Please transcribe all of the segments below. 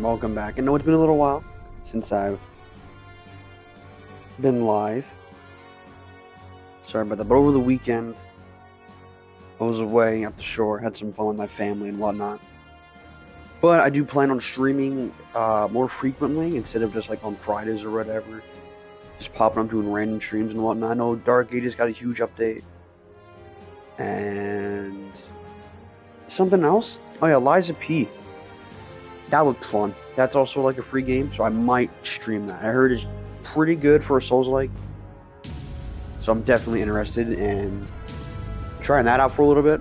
welcome back. I know it's been a little while since I've been live. Sorry about that, but over the weekend, I was away at the shore, had some fun with my family and whatnot. But I do plan on streaming more frequently instead of just like on Fridays or whatever. Just popping up doing random streams and whatnot. I know Dark Ages got a huge update. And something else? Oh yeah, Liza P. That looked fun. That's also like a free game, so I might stream that. I heard it's pretty good for a Souls-like. So I'm definitely interested in trying that out for a little bit.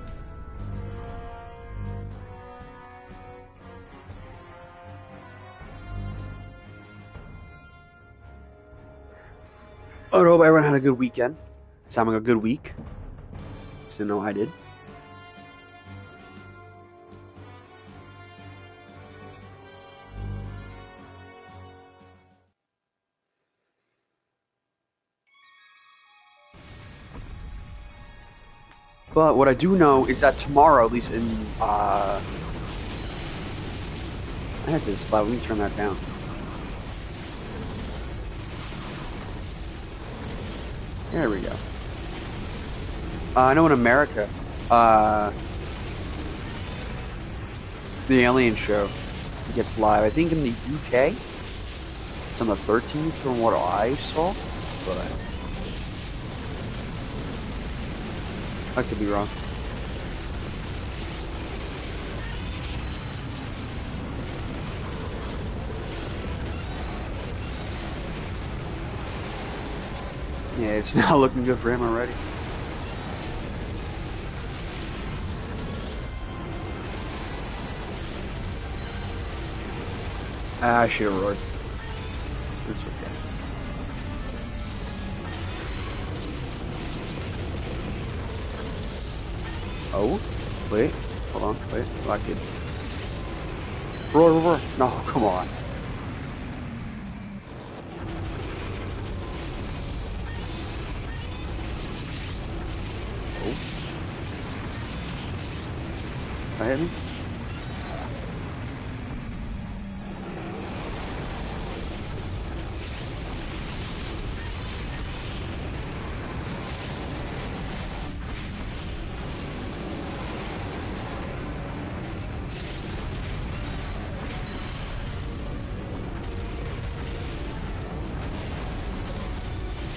I hope everyone had a good weekend. It's having a good week. So know I did. But what I do know is that tomorrow, at least in I had this loud. Let me turn that down. There we go. I know in America, the Alien Show gets live. I think in the UK, it's on the 13th from what I saw, but I could be wrong. Yeah, it's not looking good for him already. I should have roared. It's okay. Oh, wait, hold on, wait, lock it. Roar. No, come on. Oh. That hit me?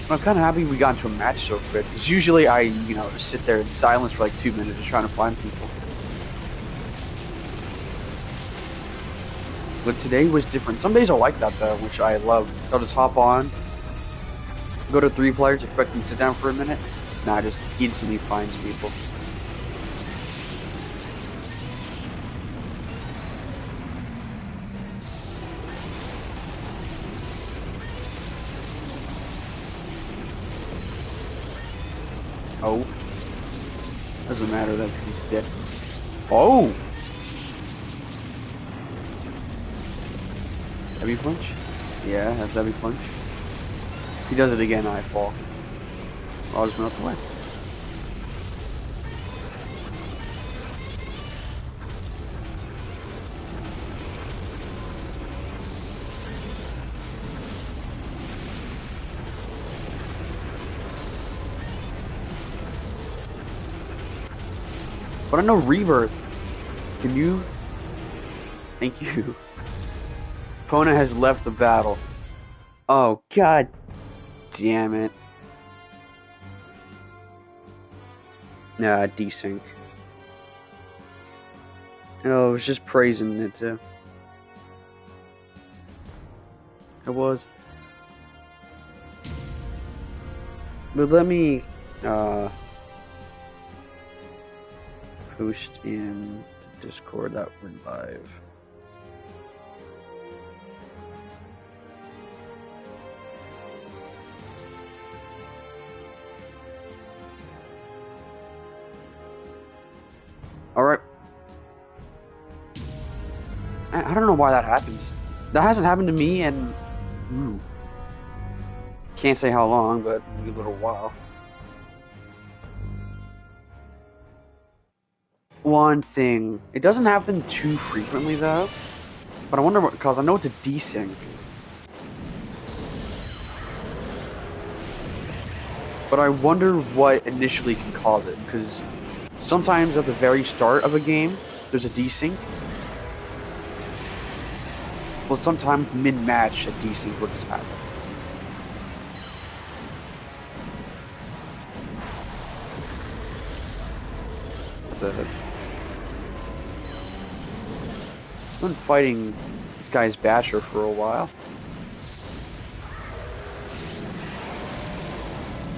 I'm kind of happy we got into a match so quick, because usually I, just sit there in silence for like 2 minutes just trying to find people. But today was different. Some days are like that though, which I love. So I'll just hop on, go to 3 players, expecting to sit down for a minute. Nah, just instantly finds people. Oh. Doesn't matter though, because he's dead. Oh! Heavy punch? Yeah, that's heavy punch. If he does it again, I fall. I'll just melt away. But I know Rebirth. Can you? Thank you. Opponent has left the battle. Oh, god damn it. Nah, desync. No, I was just praising it too. It was. But let me, post in Discord that we're live. Alright. I don't know why that happens. That hasn't happened to me in can't say how long, but maybe a little while. One thing, it doesn't happen too frequently though, But I wonder what, because I know it's a desync. But I wonder what initially can cause it, because sometimes at the very start of a game, there's a desync. Well, sometimes mid-match a desync will just happen. That's it. I've been fighting this guy's Basher for a while.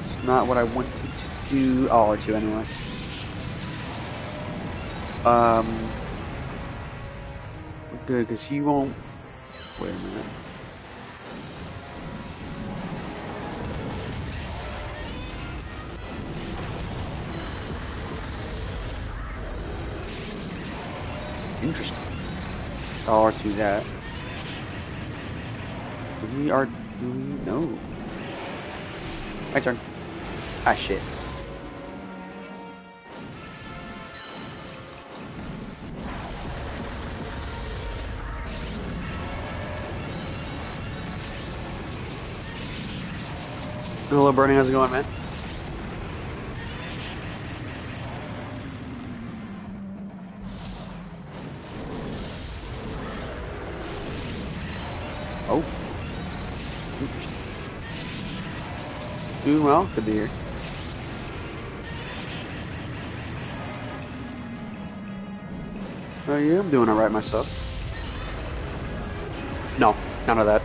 It's not what I wanted to do. Oh, R2 anyway. Good, because he won't. Wait a minute. Interesting. I'll R2 that. We are doing. No. My turn. Ah, shit. Hello, Bernie. How's it going, man? Oh. Interesting. Doing well. Good to hear. Oh, yeah, I'm doing alright myself. No, none of that.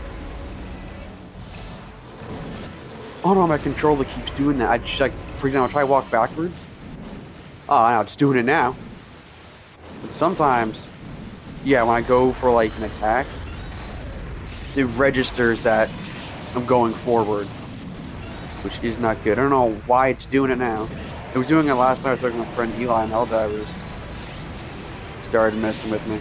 Oh no, my controller keeps doing that. I just, like, for example, try to walk backwards. Oh, no, it's doing it now. But sometimes, yeah, when I go for, like, an attack, it registers that I'm going forward, which is not good. I don't know why it's doing it now. It was doing it last time I was talking to my friend Eli on Helldivers. Started messing with me.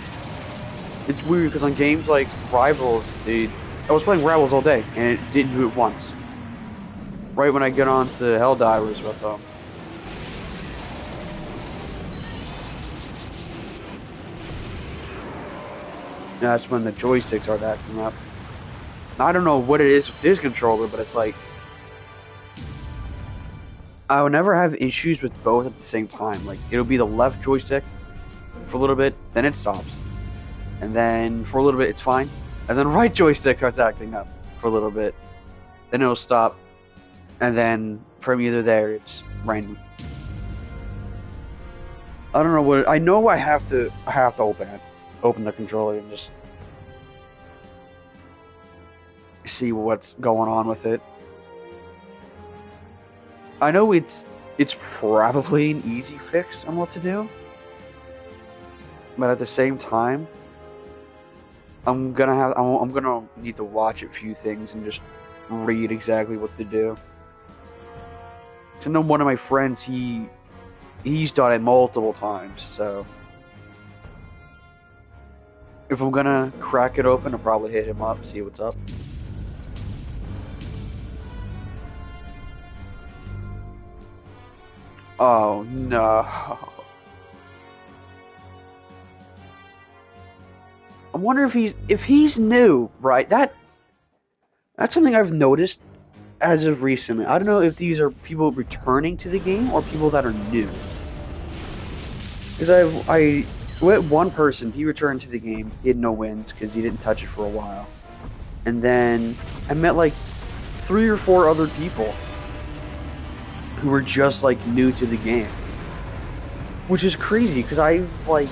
It's weird, because on games like Rivals, I was playing Rivals all day, and it didn't do it once. Right when I get on to Helldivers with them. That's when the joysticks are acting up. I don't know what it is with this controller, but it's like I would never have issues with both at the same time. Like, it'll be the left joystick for a little bit, then it stops. And then for a little bit it's fine. And then right joystick starts acting up for a little bit. Then it'll stop. And then from either there it's random. I don't know what I know I have to open it. Open the controller and just see what's going on with it. I know it's probably an easy fix on what to do, but at the same time, I'm gonna need to watch a few things and just read exactly what to do. So I know one of my friends, he's done it multiple times, so if I'm gonna crack it open, I'll probably hit him up, see what's up. Oh no. I wonder if he's new, right? That's something I've noticed as of recently. I don't know if these are people returning to the game or people that are new. Because I with one person, he returned to the game, he had no wins because he didn't touch it for a while. And then I met like 3 or 4 other people who were just like new to the game. Which is crazy because I've like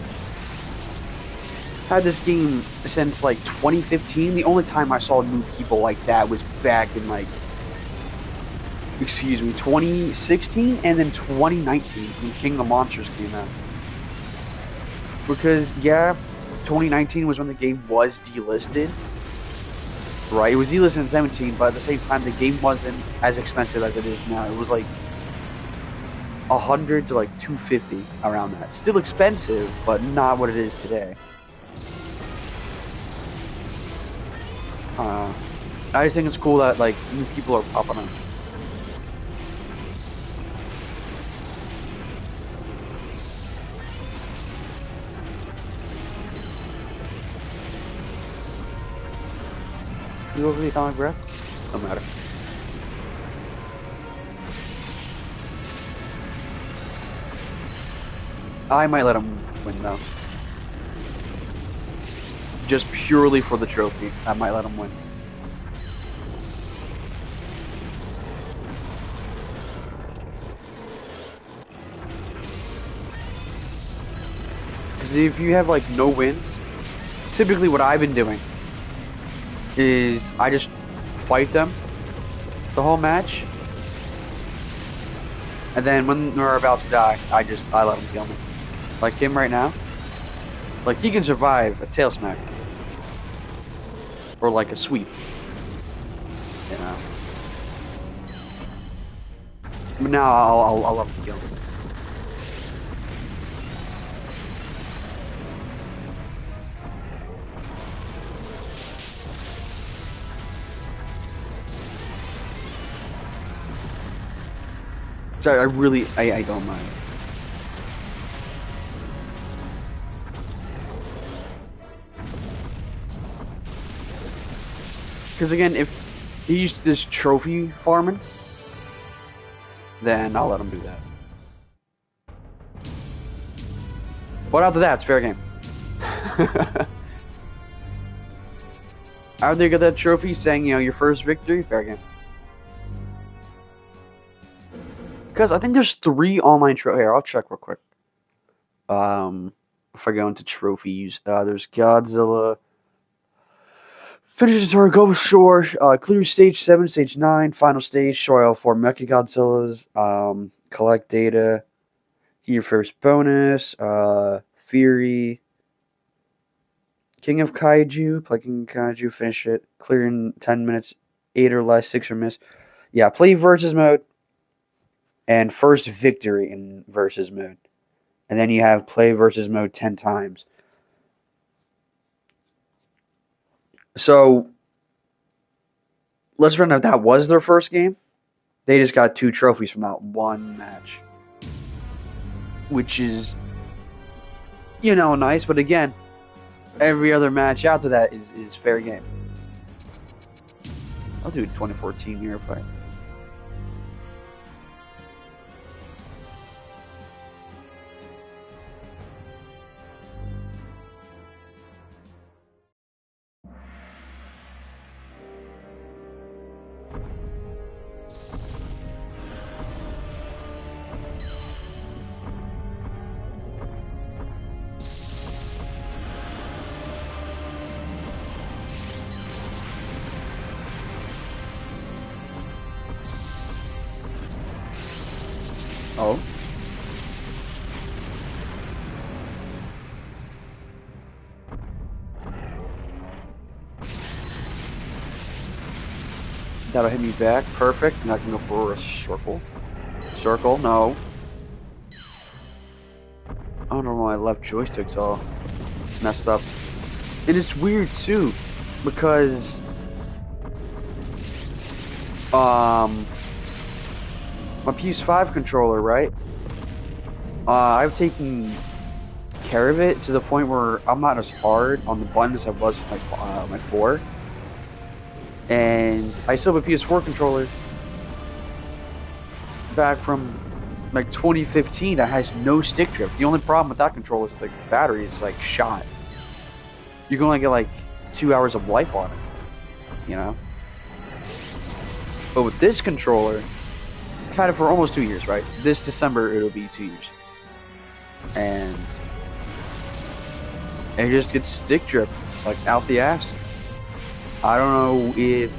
had this game since like 2015. The only time I saw new people like that was back in like, excuse me, 2016 and then 2019 when King of Monsters came out. Because yeah, 2019 was when the game was delisted. Right, it was delisted in 17, but at the same time the game wasn't as expensive as it is now. It was like 100 to like 250 around that. Still expensive, but not what it is today. I just think it's cool that like new people are popping up. You over the atomic breath? No matter. I might let him win though. Just purely for the trophy. I might let him win. Because if you have like no wins, typically what I've been doing is I just fight them the whole match, and then when they're about to die, I let them kill me. Like him right now, like he can survive a tail smack or like a sweep, you know. But now I'll let him kill me. So I really I don't mind. Because again, if he's this trophy farming, then I'll let him do that. But after that, it's fair game. After you get that trophy saying, you know, your first victory, fair game. Because I think there's 3 online trophies. Here, I'll check real quick. If I go into trophies, there's Godzilla. Finish the tour, go shore, clear stage 7, stage 9, final stage, shore all 4 Mecha Godzillas, collect data, your first bonus, Fury, King of Kaiju, play King of Kaiju, finish it, clear in 10 minutes, 8 or less, 6 or miss. Yeah, play versus mode, and first victory in versus mode. And then you have play versus mode 10 times. So, let's remember that was their first game. They just got 2 trophies from that one match. Which is, you know, nice. But again, every other match after that is fair game. I'll do 2014 here fight. Oh. That'll hit me back. Perfect. And I can go for a circle. Circle, no. I don't know why my left joystick's all messed up. And it's weird too, because my PS5 controller, right? I've taken care of it to the point where I'm not as hard on the buttons as I was with my 4. And I still have a PS4 controller back from like 2015 that has no stick drift. The only problem with that controller is the battery is like shot. You can only get like 2 hours of life on it, you know? But with this controller, I've had it for almost 2 years, right? This December it'll be 2 years. And it just gets stick drift, like out the ass. I don't know if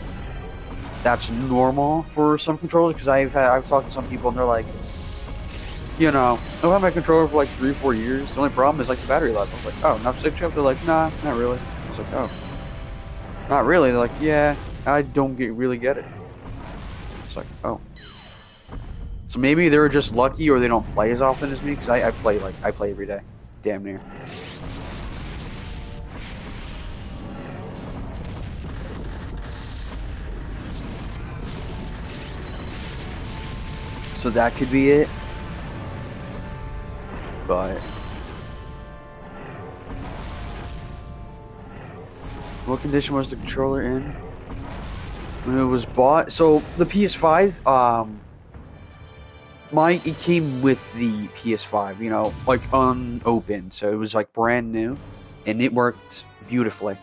that's normal for some controllers, because I've talked to some people and they're like, you know, I've had my controller for like 3 or 4 years. The only problem is like the battery life. I was like, oh, not stick drift? They're like, nah, not really. I was like, oh, not really? They're like, yeah, I don't really get it. It's like, oh. So maybe they're just lucky, or they don't play as often as me, because I play every day, damn near. So that could be it. But what condition was the controller in? When it was bought, so the PS5, it came with the PS5, you know, like unopened, so it was like brand new, and it worked beautifully,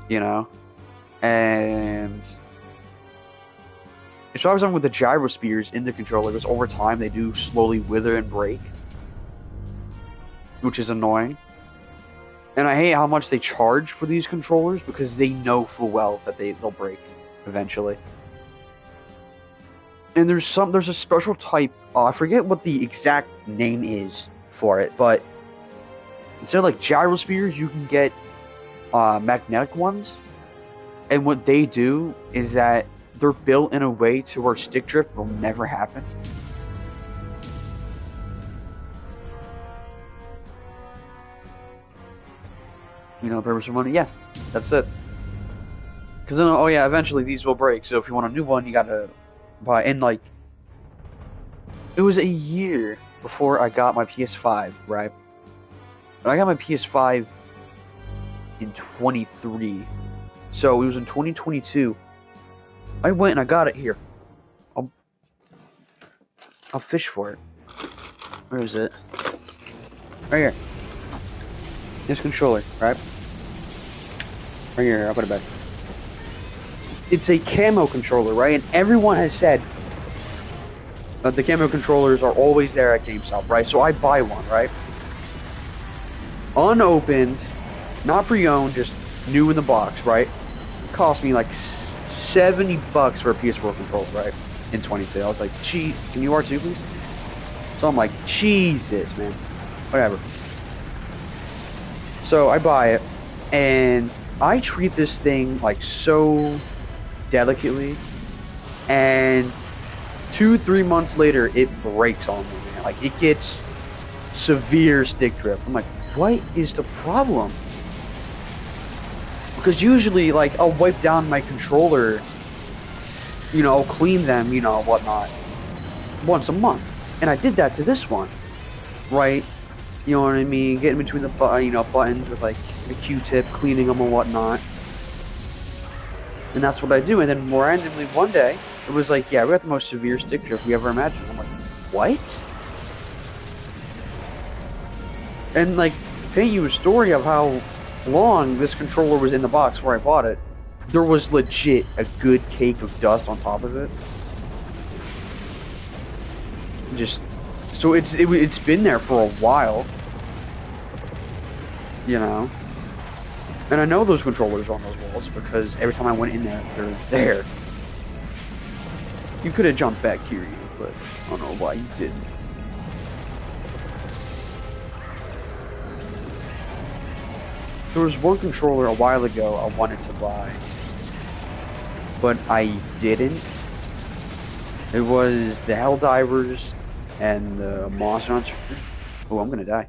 you know, and so I was on with the gyro spears in the controller, because over time they do slowly wither and break, which is annoying. And I hate how much they charge for these controllers because they know full well that they'll break eventually. And there's a special type, I forget what the exact name is for it, but instead of like gyro spears, you can get magnetic ones. And what they do is that they're built in a way to where stick drift will never happen. You know, purpose for money, yeah, that's it. Because then, oh yeah, eventually these will break. So if you want a new one, you gotta buy. And like, it was a year before I got my PS5, right? And I got my PS5 in 23. So it was in 2022. I went and I got it here. I'll fish for it. Where is it? Right here. This controller, right? Right here, I'll put it back. It's a camo controller, right? And everyone has said that the camo controllers are always there at GameStop, right? So I buy one, right? Unopened, not pre-owned, just new in the box, right? It cost me like $70 for a PS4 controller, right? In 22. I was like, gee, can you R2 please? So I'm like, Jesus, man. Whatever. So I buy it, and I treat this thing like so delicately, and 2-3 months later it breaks on me, man. Like, it gets severe stick drift. I'm like, what is the problem? Because usually, like, I'll wipe down my controller, you know, I'll clean them, you know, whatnot, once a month. And I did that to this one, right? You know what I mean? Getting between the buttons with like the Q-tip, cleaning them and whatnot. And that's what I do. And then more randomly one day, it was like, yeah, we got the most severe stick drift we ever imagined. I'm like, what? And like, to paint you a story of how long this controller was in the box where I bought it, there was legit a good cake of dust on top of it. Just, so it's been there for a while. You know, and I know those controllers on those walls because every time I went in there, they're there. You could have jumped back here, but I don't know why you didn't. There was one controller a while ago I wanted to buy, but I didn't. It was the Helldivers and the Monster Hunter. Oh, I'm gonna die.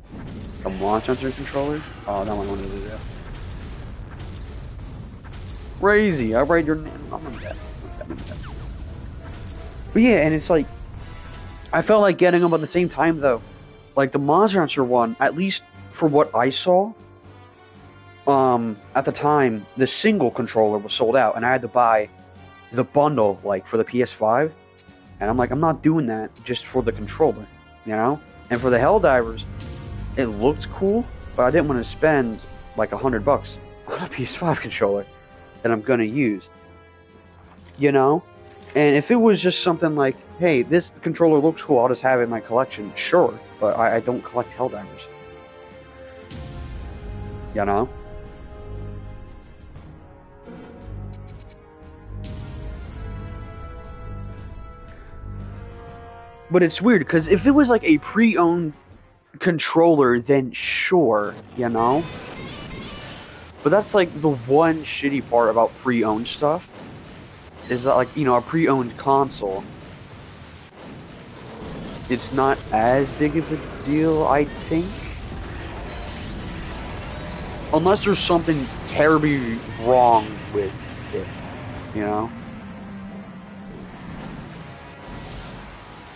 A Monster Hunter controller? Oh, that one I wanted to do. Crazy. I write your name. I'm gonna die. But yeah, and it's like, I felt like getting them at the same time though. Like the Monster Hunter one, at least for what I saw, at the time, the single controller was sold out, and I had to buy the bundle, like, for the PS5. And I'm like, I'm not doing that just for the controller, you know? And for the Helldivers, it looked cool, but I didn't want to spend like $100 on a PS5 controller that I'm gonna use, you know? And if it was just something like, hey, this controller looks cool, I'll just have it in my collection, sure, but I don't collect Helldivers, you know? But it's weird, because if it was like a pre-owned controller, then sure, you know? But that's like the one shitty part about pre-owned stuff, is that, like, you know, a pre-owned console, it's not as big of a deal, I think. Unless there's something terribly wrong with it, you know?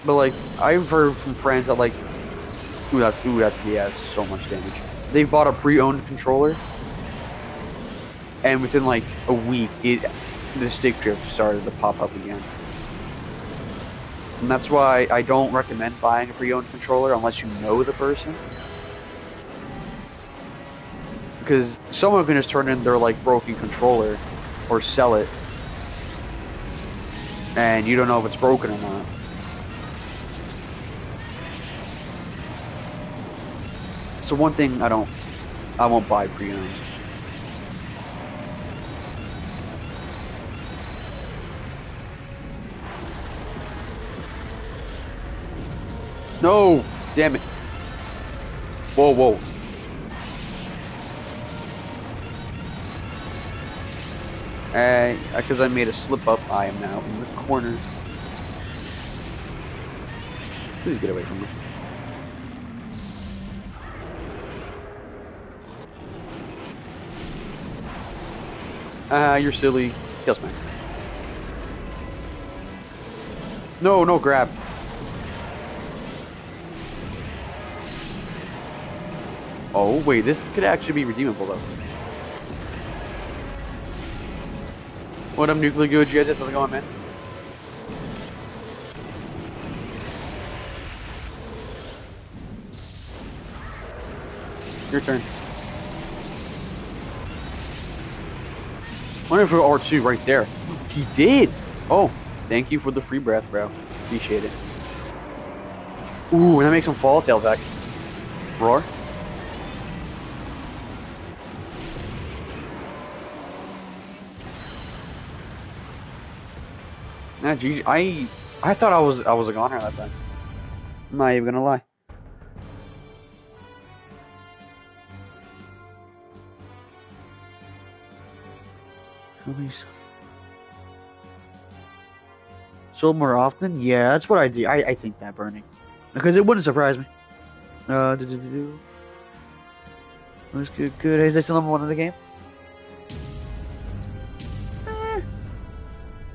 But like, I've heard from friends that like, yeah, that's so much damage. They bought a pre-owned controller, and within like a week, it the stick drift started to pop up again. And that's why I don't recommend buying a pre-owned controller unless you know the person. Because someone can just turn in their like broken controller or sell it, and you don't know if it's broken or not. So one thing I won't buy pre-owned. No! Damn it. Whoa, whoa. Because I made a slip up, I am now in the corner. Please get away from me. You're silly. Kill smack. No, no grab. Oh, wait, this could actually be redeemable, though. What up, Nuclear Good? You guys, how's it going, man? Your turn. Wonder for R2 right there. He did! Oh, thank you for the free breath, bro. Appreciate it. Ooh, and that makes him fall tail back. Roar. Nah, GG. I thought I was a goner that time. I'm not even gonna lie. Sold more often? Yeah, that's what I do. I think that burning. Because it wouldn't surprise me. That's good, good. Is that still number one in the game?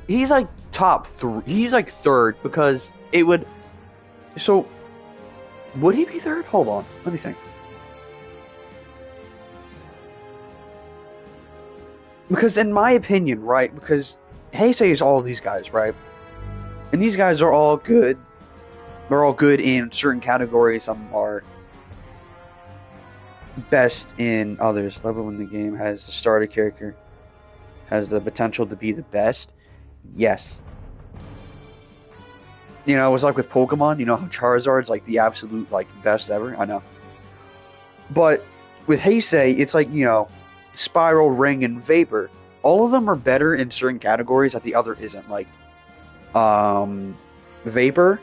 He's like top three. He's like third because it would. So, would he be third? Hold on. Let me think. Because in my opinion, right, because Heisei is all of these guys, right? And these guys are all good. They're all good in certain categories. Some are best in others. Love it when the game has a starter character has the potential to be the best. Yes. You know, it's like with Pokemon, you know how Charizard's like the absolute like best ever? I know. But with Heisei, it's like, you know, Spiral, Ring, and Vapor. All of them are better in certain categories that the other isn't. Like, Vapor.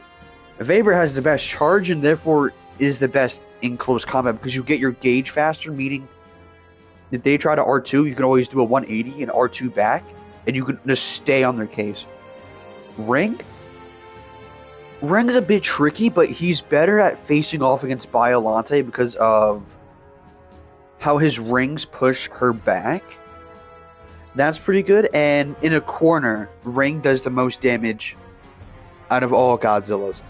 Vapor has the best charge and therefore is the best in close combat because you get your gauge faster, meaning if they try to R2, you can always do a 180 and R2 back, and you can just stay on their case. Ring's a bit tricky, but he's better at facing off against Biolante because of how his rings push her back. That's pretty good. And in a corner, Ring does the most damage out of all Godzillas.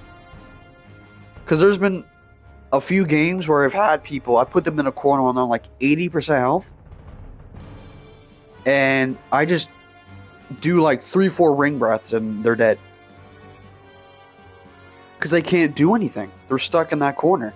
Because there's been a few games where I've had people, I put them in a corner and they're like 80% health. And I just do like 3-4 ring breaths and they're dead. Because they can't do anything. They're stuck in that corner.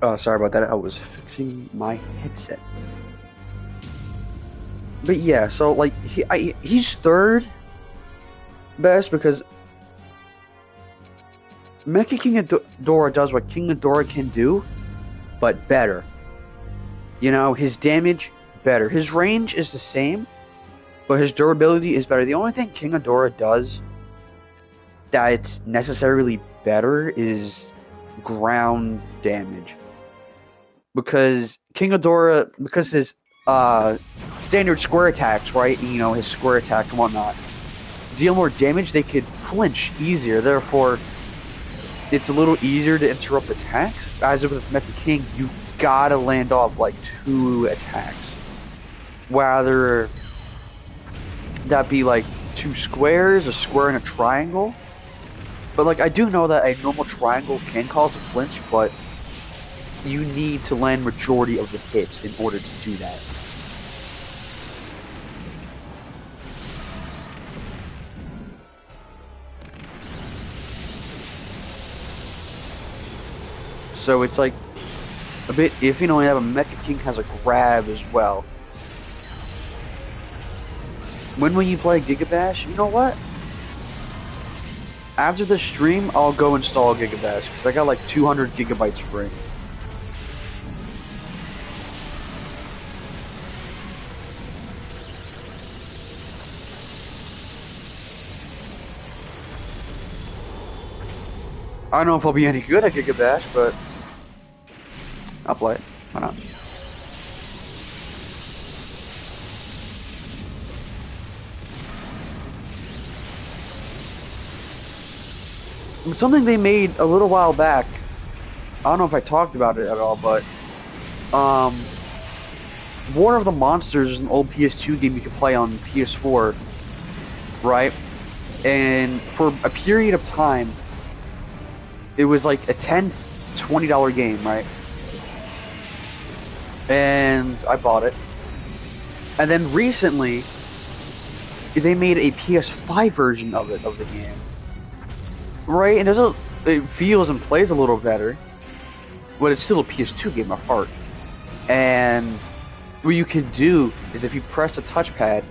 Oh, sorry about that. I was fixing my headset. But yeah, so like he's third best because Mecha King Ghidorah does what King Ghidorah can do, but better. You know, his damage better. His range is the same, but his durability is better. The only thing King Ghidorah does that it's necessarily better is ground damage. Because King Ghidorah, because his uh, standard square attacks, right? You know, his square attack and whatnot, deal more damage, they could flinch easier. Therefore, it's a little easier to interrupt attacks. As with Mecha King, you gotta land off like 2 attacks. Whether that be like 2 squares, a square and a triangle. But like I do know that a normal triangle can cause a flinch, but you need to land majority of the hits in order to do that. So it's like a bit iffy. You only have a Mecha King has a grab as well. When will you play Gigabash? You know what? After the stream, I'll go install Gigabash because I got like 200 gigabytes free. I don't know if I'll be any good at Gigabash, but I'll play it. Why not? Something they made a little while back. I don't know if I talked about it at all, but War of the Monsters is an old PS2 game you could play on PS4, right? And for a period of time, it was like a $10, $20 game, right? And I bought it. And then recently, they made a PS5 version of it, of the game. Right? And it feels and plays a little better. But it's still a PS2 game at heart. And what you can do is if you press the touchpad,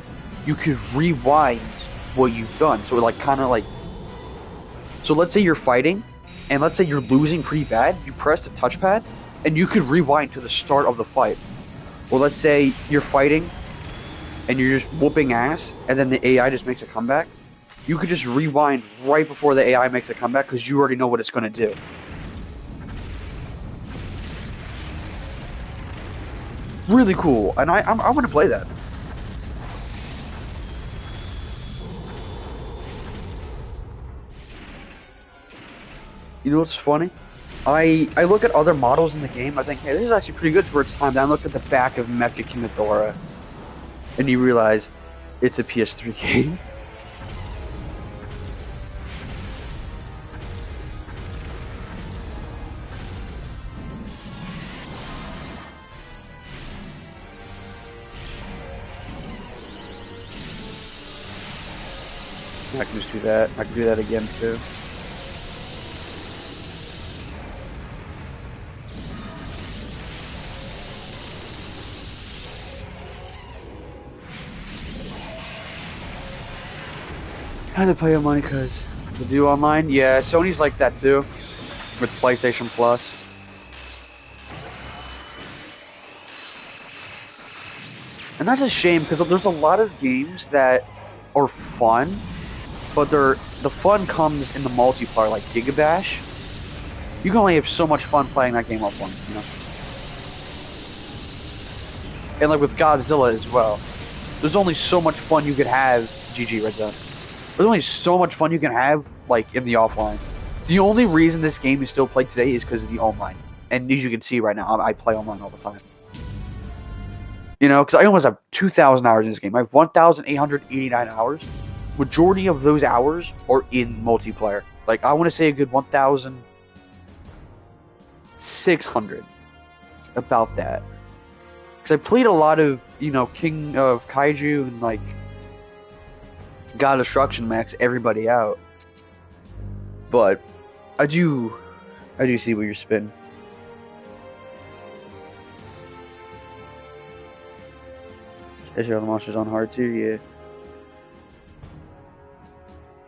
you can rewind what you've done. So like kind of like, so let's say you're fighting, and let's say you're losing pretty bad. You press the touchpad, and you could rewind to the start of the fight. Well, let's say you're fighting, and you're just whooping ass, and then the AI just makes a comeback. You could just rewind right before the AI makes a comeback because you already know what it's going to do. Really cool, and I want to play that. You know what's funny? I look at other models in the game. I think, hey, this is actually pretty good for its time. Then I look at the back of Mecha King Ghidorah, and you realize it's a PS3 game. I can just do that. I can do that again too. I had to pay your money because to do online. Yeah, Sony's like that too, with PlayStation Plus. And that's a shame because there's a lot of games that are fun, but the fun comes in the multiplayer, like Gigabash. You can only have so much fun playing that game offline, you know. And like with Godzilla as well, there's only so much fun you could have. GG Red Zone. There's only so much fun you can have, like in the offline. The only reason this game is still played today is because of the online. And as you can see right now, I play online all the time. You know, because I almost have 2,000 hours in this game. I have 1,889 hours. Majority of those hours are in multiplayer. Like, I want to say a good 1,600. About that. Because I played a lot of, you know, King of Kaiju and, like, God Destruction max everybody out. But I do see what you're spinning. Especially all the monsters on hard too, yeah.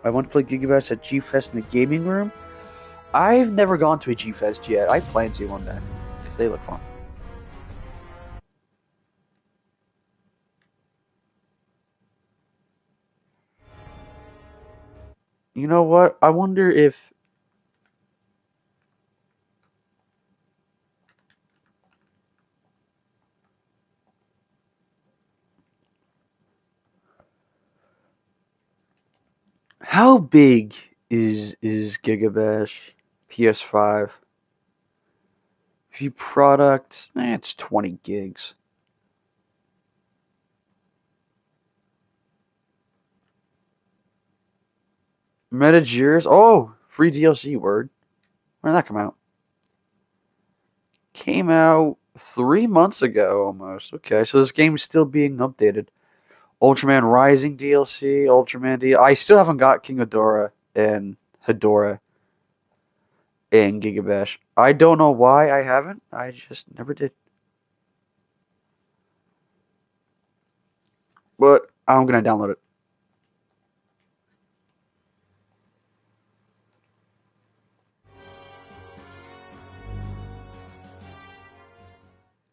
I want to play Gigabash at G-Fest in the gaming room. I've never gone to a G-Fest yet. I plan to one day because they look fun. You know what? I wonder if how big is Gigabash PS5? View product, it's 20 gigs. Metagears, oh, free DLC word. When did that come out? Came out 3 months ago almost. Okay, so this game is still being updated. Ultraman Rising DLC, Ultraman D. I still haven't got King Ghidorah and Hedorah in Gigabash. I don't know why I haven't. I just never did. But I'm gonna download it.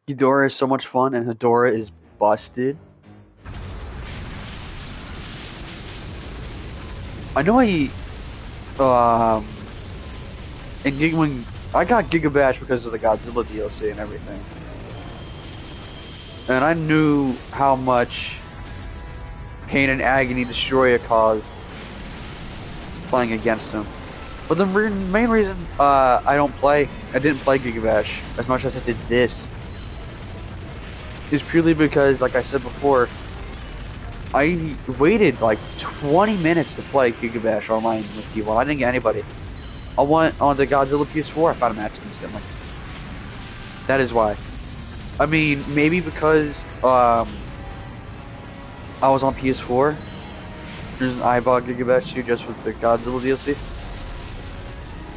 Ghidorah is so much fun, and Hedorah is busted. I know um when I got Gigabash because of the Godzilla DLC and everything, and I knew how much pain and agony Destroyer caused playing against him. But the main reason I didn't play Gigabash as much as I did this, is purely because, like I said before, I waited like 20 minutes to play Gigabash online with people. I didn't get anybody. I went on the Godzilla PS4, I found a match instantly. That is why. I mean, maybe because I was on PS4. There's I bought Gigabash 2 just with the Godzilla DLC.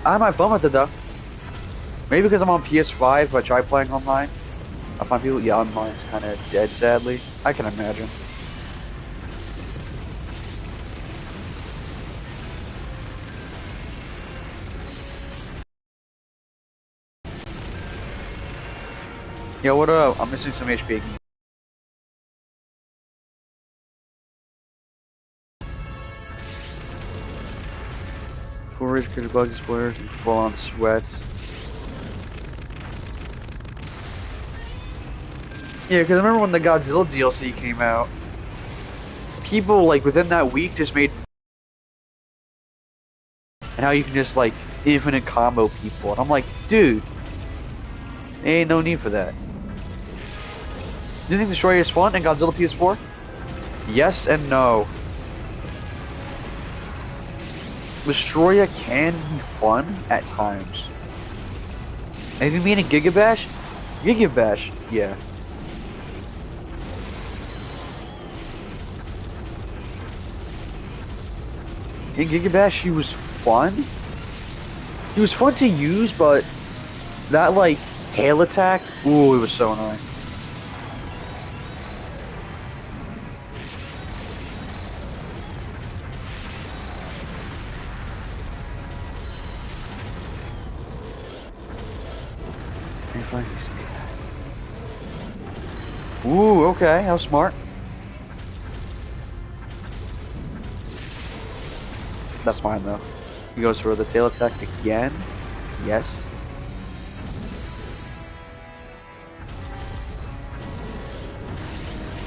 I had my fun with it though. Maybe because I'm on PS5, if I try playing online, I find people, yeah, online's kind of dead, sadly. I can imagine. Yo, what up? I'm missing some HP. Full rage creature bug spoilers and full on sweats. Yeah, because I remember when the Godzilla DLC came out, people, like, within that week just made. And how you can just, like, infinite combo people. And I'm like, dude, there ain't no need for that. Do you think Destroyer is fun in Godzilla PS4? Yes and no. Destroyer can be fun at times. And if you mean a Gigabash? Gigabash, yeah. In Gigabash, he was fun. He was fun to use, but that, like, tail attack, ooh, it was so annoying. Ooh, okay, how smart. That's fine though. He goes for the tail attack again. Yes.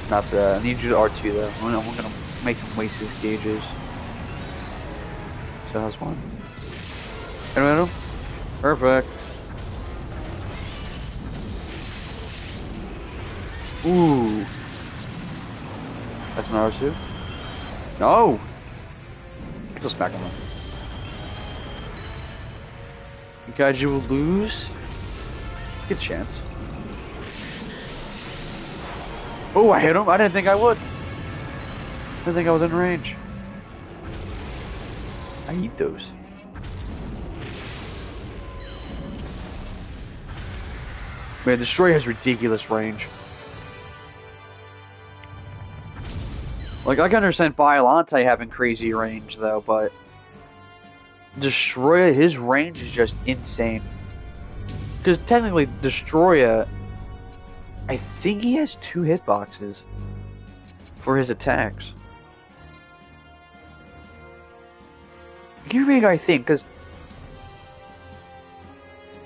Not the. I need you to R2 though. I'm gonna make him waste his gauges. So that's one. Anyone? Perfect. Ooh. That's an R2. No! Get those back on. Kaiju will lose. Good chance. Oh, I hit him. I didn't think I would. I didn't think I was in range. I eat those. Man, Destroyer has ridiculous range. Like, I can understand Violante having crazy range, though, but Destroyer, his range is just insane. Because technically, Destroyer, I think he has 2 hitboxes for his attacks. Here we go, I think, because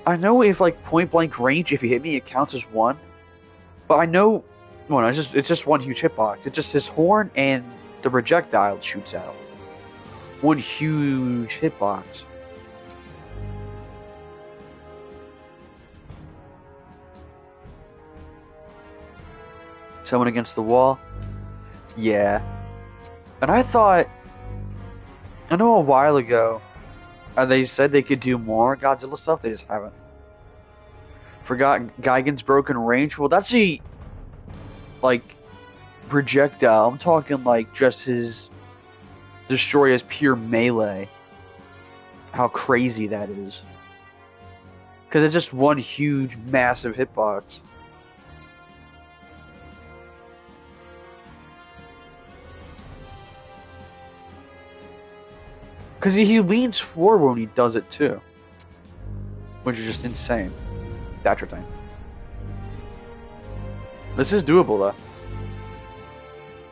I know if like point blank range, if you hit me, it counts as one. But I know, well, no, it's just one huge hitbox. It's just his horn and the projectile shoots out. One huge hitbox. Someone against the wall. Yeah. And I know a while ago, they said they could do more Godzilla stuff. They just haven't. Forgot Gigan's broken range. Well, that's a like projectile. I'm talking like just his destroy as pure melee. How crazy that is. Because it's just one huge, massive hitbox. Because he leans forward when he does it too. Which is just insane. Thatcher time. This is doable though.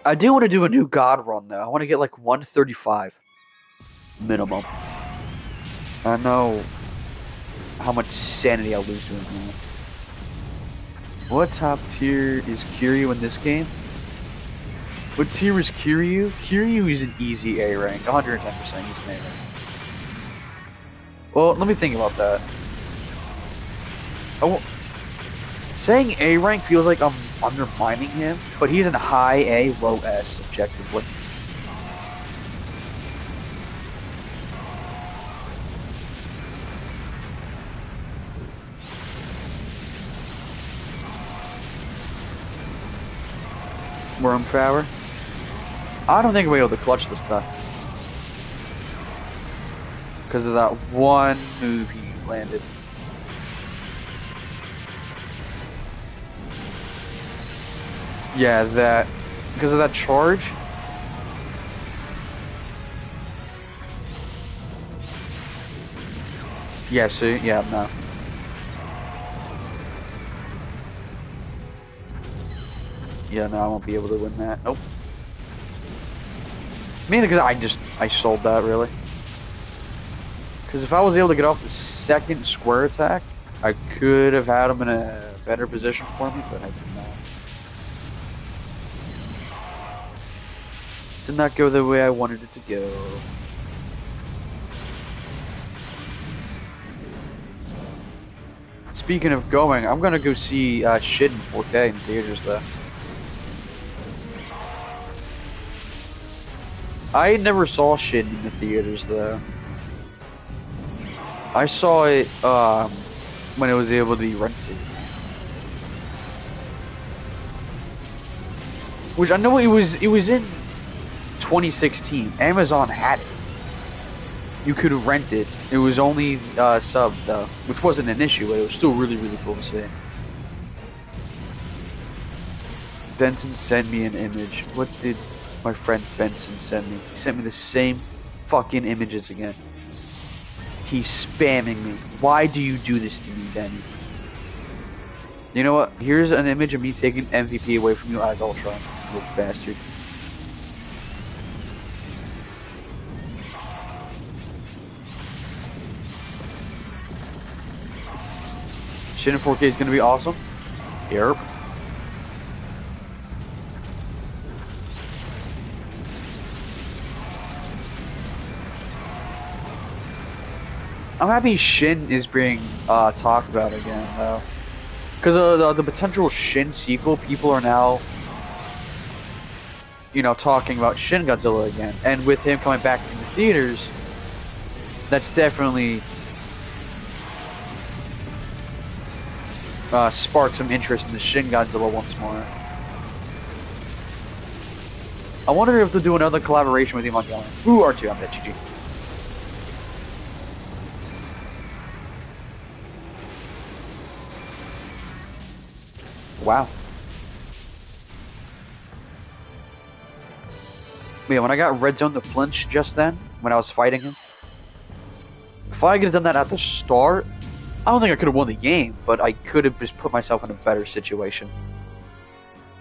I do want to do a new God run though. I want to get like 135 minimum. I know how much sanity I'll lose doing that. What top tier is Kiryu in this game? What tier is Kiryu? Kiryu is an easy A rank, 110% he's an A rank. Well, let me think about that. Saying A rank feels like I'm undermining him, but he's in high A, low S objectively. Worm power. I don't think we'll be able to clutch this stuff. Because of that one move he landed. Yeah, that... Because of that charge? Yeah, see? Yeah, no. Yeah, no, I won't be able to win that. Nope. Mainly because I sold that, really. Because if I was able to get off the second square attack, I could have had him in a better position for me, but I did not. Did not go the way I wanted it to go. Speaking of going, I'm gonna go see Shit in 4K in theaters though. I never saw Shit in the theaters though. I saw it when it was able to be rented. Which I know it was in 2016. Amazon had it. You could rent it. It was only subbed though, which wasn't an issue, but it was still really, really cool to see. Benson sent me an image. What did my friend Benson send me? He sent me the same fucking images again. He's spamming me. Why do you do this to me, Benny? You know what? Here's an image of me taking MVP away from you as Ultron, you little bastard. Shit in 4K is gonna be awesome. Yep. I'm happy Shin is being talked about again, though. Because of the potential Shin sequel, people are now, you know, talking about Shin Godzilla again. And with him coming back in the theaters, that's definitely sparked some interest in the Shin Godzilla once more. I wonder if they'll do another collaboration with Evangelion. Ooh, R2, I'm dead, GG. Wow. Yeah, when I got red zone to flinch just then, when I was fighting him, if I could have done that at the start, I don't think I could have won the game, but I could have just put myself in a better situation.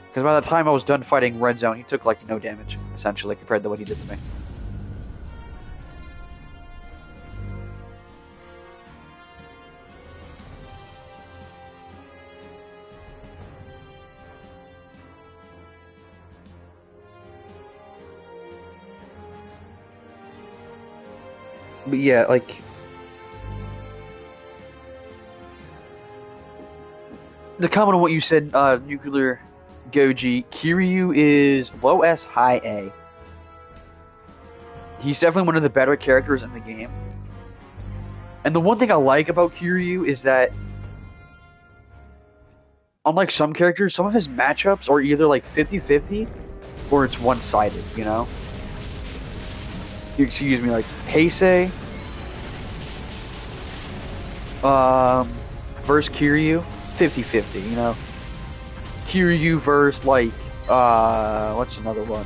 Because by the time I was done fighting red zone, he took like no damage, essentially, compared to what he did to me. But yeah, like to comment on what you said, Nuclear Goji, Kiryu is low S, high A. He's definitely one of the better characters in the game. And the one thing I like about Kiryu is that, unlike some characters, some of his matchups are either like 50-50 or it's one-sided, you know? Excuse me, like Heisei versus Kiryu, 50-50, you know? Kiryu versus like what's another one?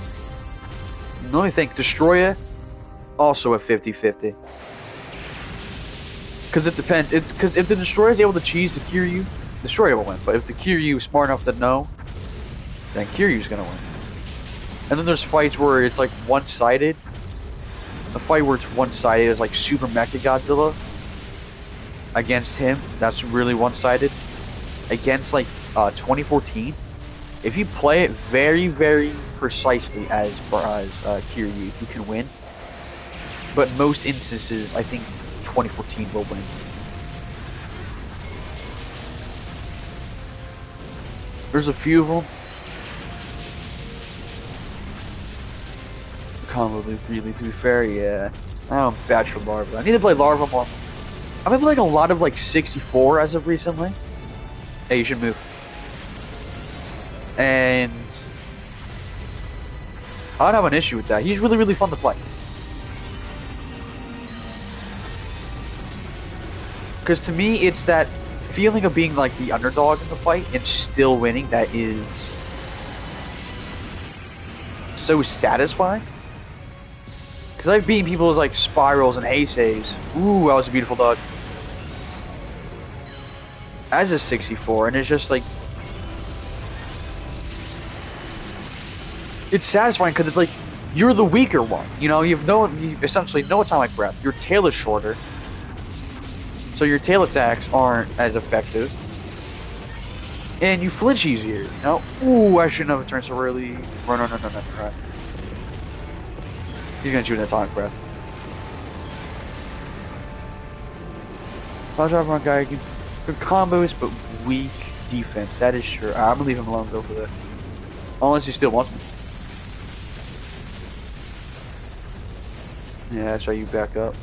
Let me think. Destroyer, also a 50-50. Because it depends. It's because if the Destroyer is able to cheese the Kiryu, Destroyer will win. But if the Kiryu is smart enough to know, then Kiryu's gonna win. And then there's fights where it's like one-sided. The fight where it's one-sided is like Super Mecha Godzilla against him. That's really one-sided. Against like 2014, if you play it very, very precisely as Kiryu, you can win. But most instances, I think 2014 will win. There's a few of them. Combo really, to be fair, yeah. I don't batch for Larva. I need to play Larva more. I've been playing a lot of like 64 as of recently. Hey, you should move. And I don't have an issue with that. He's really, really fun to play. Because to me, it's that feeling of being like the underdog in the fight and still winning that is so satisfying. Because I've beaten people as like Spirals and Heiseis. Ooh, that was a beautiful dog. As a 64, and it's just like, it's satisfying because it's like you're the weaker one. You know, you essentially no atomic breath. Your tail is shorter, so your tail attacks aren't as effective, and you flinch easier. You know, ooh, I shouldn't have turned so early. No. Right. He's gonna shoot an atomic breath. Flash driver on guy, good combos, but weak defense. That is sure. I'm gonna leave him alone. Go for that. Unless he still wants me. Yeah, that's why you back up.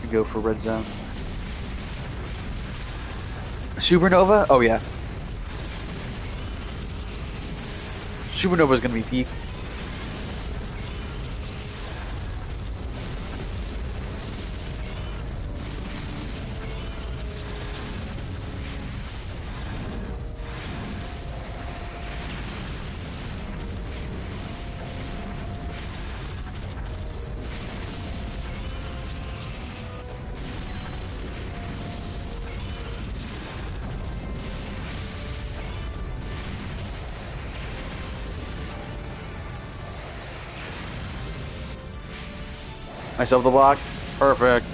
You go for red zone. Supernova? Oh yeah. Supernova is gonna be peak. Myself the block. Perfect.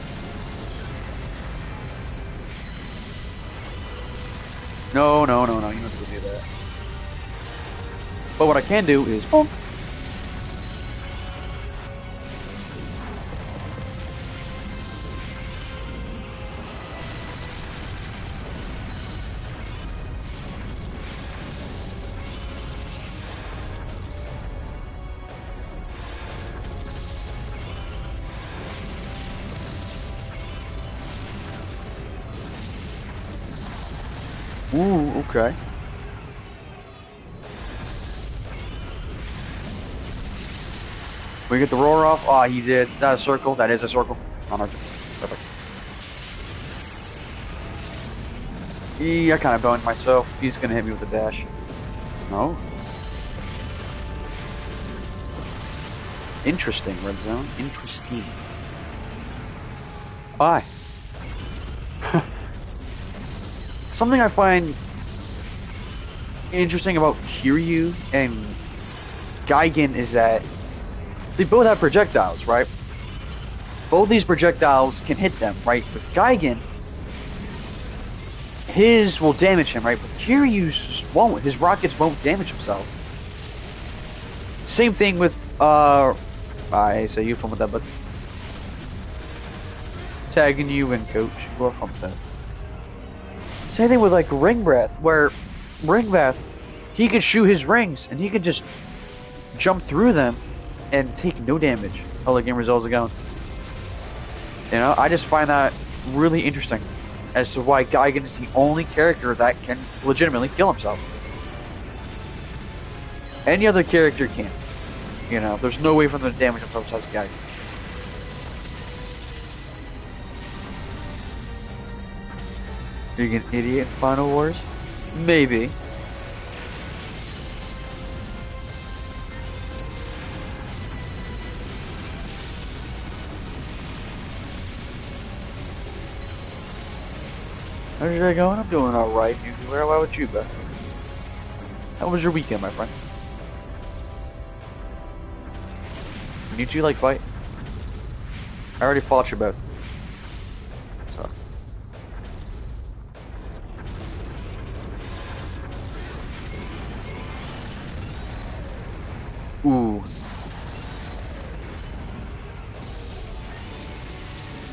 No. You don't have to do that. But what I can do is bonk. Ooh, okay. We get the roar off. Oh, he did. That a circle? That is a circle. Oh, no. Perfect. I kind of boned myself. He's going to hit me with a dash. No. Interesting, red zone. Interesting. Bye. Something I find interesting about Kiryu and Gigan is that they both have projectiles, right? Both these projectiles can hit them, right? With Gigan, his will damage him, right? But Kiryu's won't. His rockets won't damage himself. Same thing with I say you fun with that, but tagging you in, coach. Go have fun with that. Same thing with like ring breath, where ring breath, he could shoot his rings and he could just jump through them and take no damage. How the game results are going. You know, I just find that really interesting as to why Gigan is the only character that can legitimately kill himself. Any other character can't. You know, there's no way for them to damage themselves as Gigan. Are you an idiot in Final Wars? Maybe. How's your day going? I'm doing alright. Where about you, Beth? How was your weekend, my friend? You two like fight? I already fought you both. So. Ooh.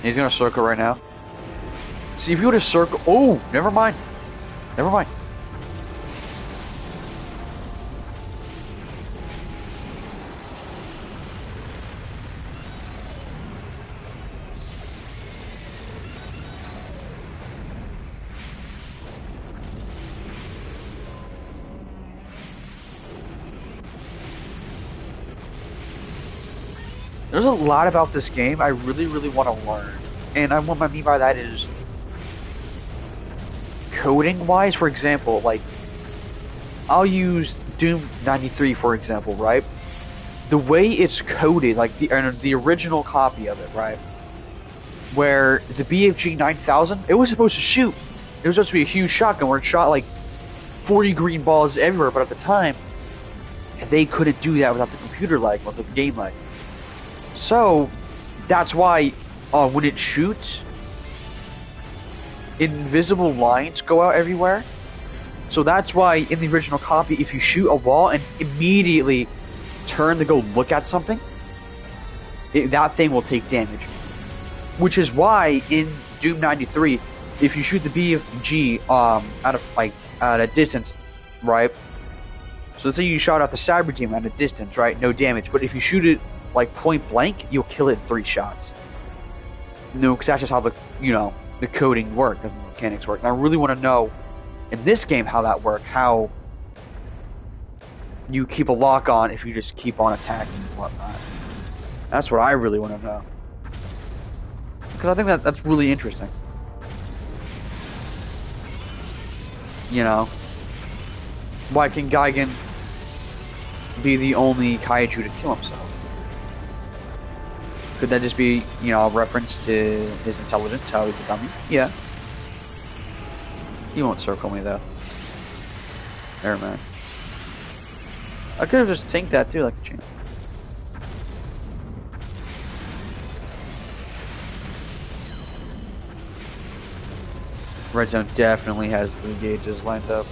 He's gonna circle right now. See, if you would have circle... Oh, never mind. Never mind. There's a lot about this game I really, really want to learn. And what I mean by that is... coding-wise, for example, like... I'll use Doom 93, for example, right? The way it's coded, like the original copy of it, right? Where the BFG 9000, it was supposed to shoot. It was supposed to be a huge shotgun where it shot like 40 green balls everywhere, but at the time, they couldn't do that without the computer lag, without the game lag. So, that's why when it shoots, invisible lines go out everywhere. So that's why in the original copy, if you shoot a wall and immediately turn to go look at something, that thing will take damage. Which is why in Doom 93, if you shoot the BFG at a distance, right? So let's say you shot out the cyber team at a distance, right? No damage. But if you shoot it like point blank, you'll kill it in 3 shots. No, because that's just how the coding works, the mechanics work. And I really want to know in this game how that works, how you keep a lock on if you just keep on attacking and whatnot. That's what I really want to know. Because I think that's really interesting. You know, why can Gigan be the only kaiju to kill himself? Could that just be, a reference to his intelligence, how he's a dummy? Yeah. He won't circle me, though. Never mind. I could have just tanked that, too, like a champ. Red Zone definitely has 3 gauges lined up.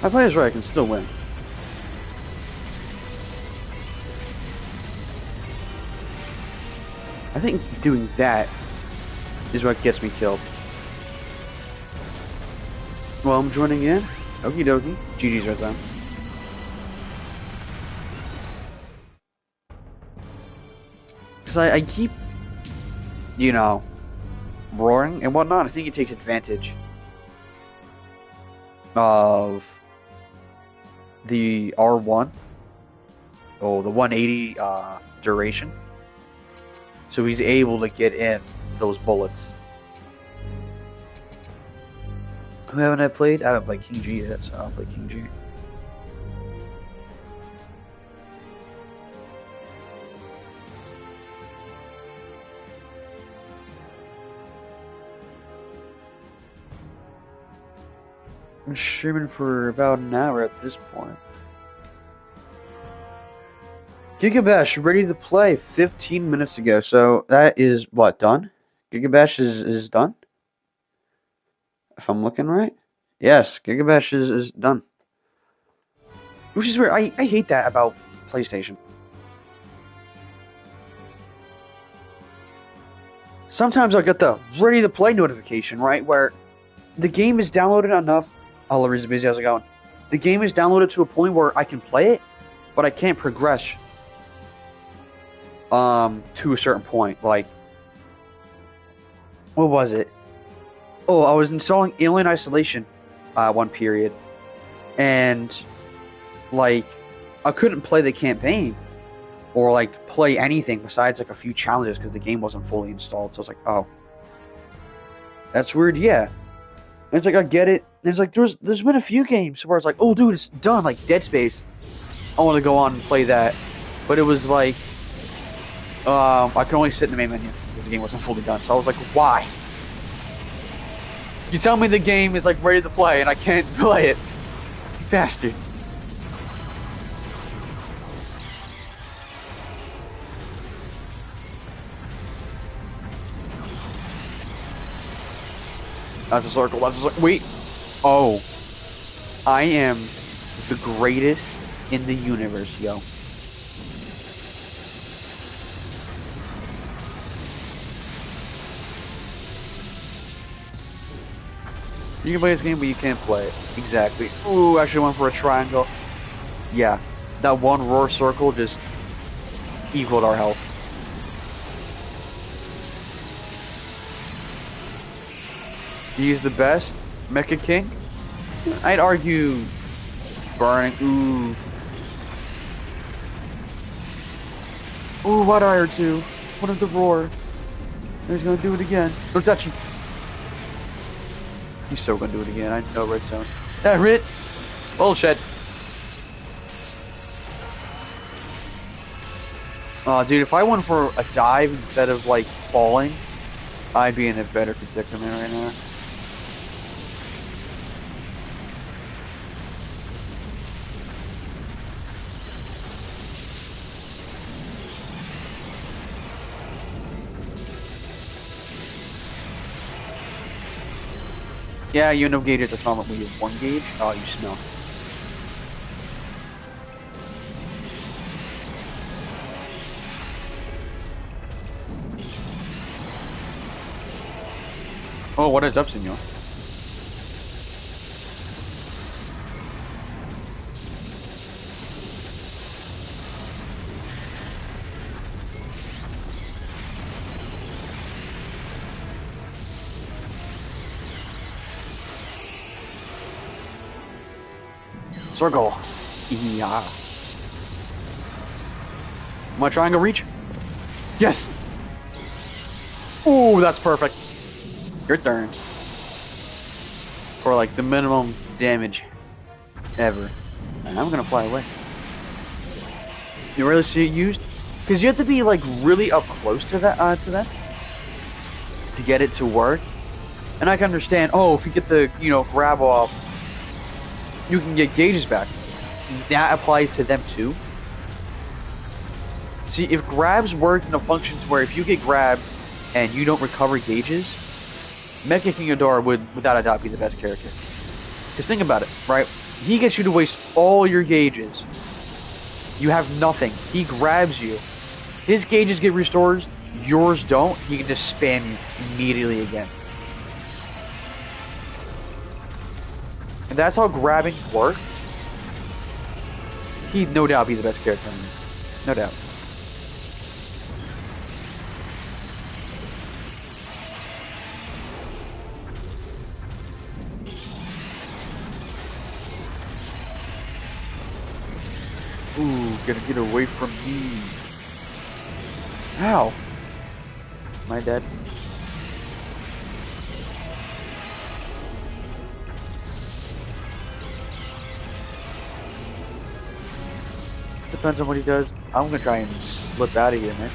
I play this right, I can still win. I think doing that is what gets me killed. Well, I'm joining in. Okie dokie. GG's Red Zone. Because I keep, roaring and whatnot. I think it takes advantage of the R1, the 180 duration, so he's able to get in those bullets. Who haven't I played? I haven't played King G yet, so I'll play King G. been streaming for about an hour at this point. Gigabash ready to play 15 minutes ago. So that is what, done? Gigabash is done? If I'm looking right? Yes, Gigabash is done. Which is weird. I hate that about PlayStation. Sometimes I'll get the ready to play notification, right? Where the game is downloaded enough. Oliver's busy, how's it going? The game is downloaded to a point where I can play it, but I can't progress to a certain point. Like, what was it? Oh, I was installing Alien Isolation one period, and like I couldn't play the campaign or like play anything besides like a few challenges because the game wasn't fully installed. So I was like, oh, that's weird. Yeah, and it's like I get it. There's like there's been a few games where it's like, oh, dude, it's done. Like Dead Space, I want to go on and play that, but it was like I could only sit in the main menu because the game wasn't fully done. So I was like, why? You tell me the game is like ready to play and I can't play it. You bastard. That's a circle. That's a circle. Wait. Oh. I am the greatest in the universe, yo. You can play this game, but you can't play it. Exactly. Ooh, actually went for a triangle. Yeah. That one roar circle just equaled our health. He's the best Mecha King. I'd argue burning. Ooh. Ooh, what eye or two? What of the roar? He's gonna do it again. No touchy. He's so gonna do it again. I know red zone. That hit. Bullshit. Oh, dude, if I went for a dive instead of like falling, I'd be in a better predicament right now. Yeah, you know gauges that's not when you have one gauge. Oh, you smell. Oh, what is up, senor? Circle. Yeah. My triangle reach? Yes! Ooh, that's perfect. Your turn. For like the minimum damage ever. And I'm gonna fly away. You really see it used? Because you have to be like really up close to that to get it to work. And I can understand, oh, if you get the, grab off, you can get gauges back. That applies to them too. See, if grabs worked in the functions where if you get grabbed and you don't recover gauges, Mecha King Ghidorah would, without a doubt, be the best character. Because think about it, right? He gets you to waste all your gauges. You have nothing. He grabs you. His gauges get restored, yours don't. He can just spam you immediately again. And that's how grabbing works. He'd no doubt be the best character. No doubt. Ooh, gotta get away from me. Ow. Am I dead? Depends on what he does. I'm gonna try and slip out of here, man.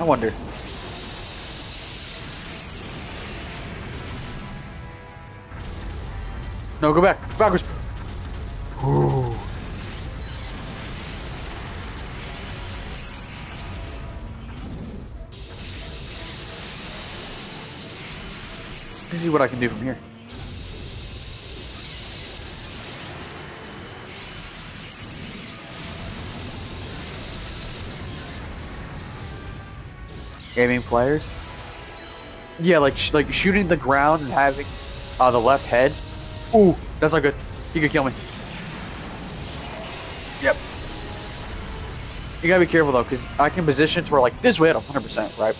I wonder. No, go back. Backwards. Ooh. Let's see what I can do from here. Aiming players? Yeah, like shooting the ground and having the left head. Ooh, that's not good. He could kill me. Yep. You gotta be careful though, because I can position to where like this way at 100%, right?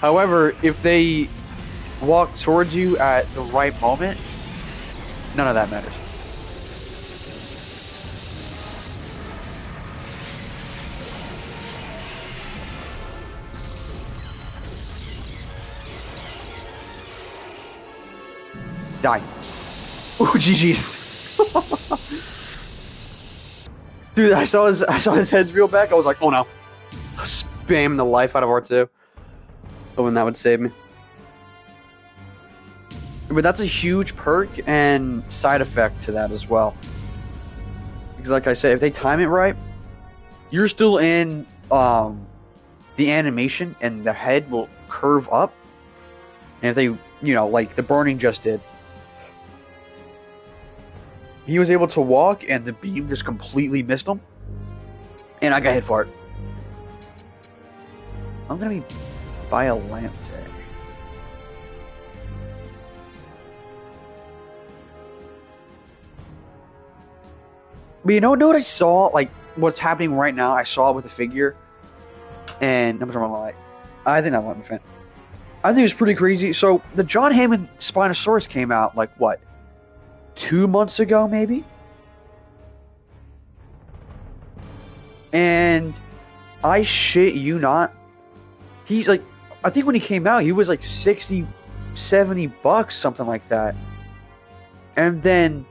However, if they walk towards you at the right moment, none of that matters. Die. Ooh, GG's. Dude, I saw his heads reel back. I was like, oh no. Spam the life out of R2. Hoping that would save me. But that's a huge perk and side effect to that as well. Because like I said, if they time it right, you're still in the animation and the head will curve up. And if they, you know, like the burning just did. He was able to walk and the beam just completely missed him. And I got hit for it. I'm gonna buy a lamp tag. But you know what I saw? Like, what's happening right now, I saw it with a figure. And I'm gonna lie. I think that went me fan. I think it's pretty crazy. So, the John Hammond Spinosaurus came out, like, what? 2 months ago, maybe? And I shit you not. He's like, I think when he came out, he was like 60, 70 bucks, something like that. And then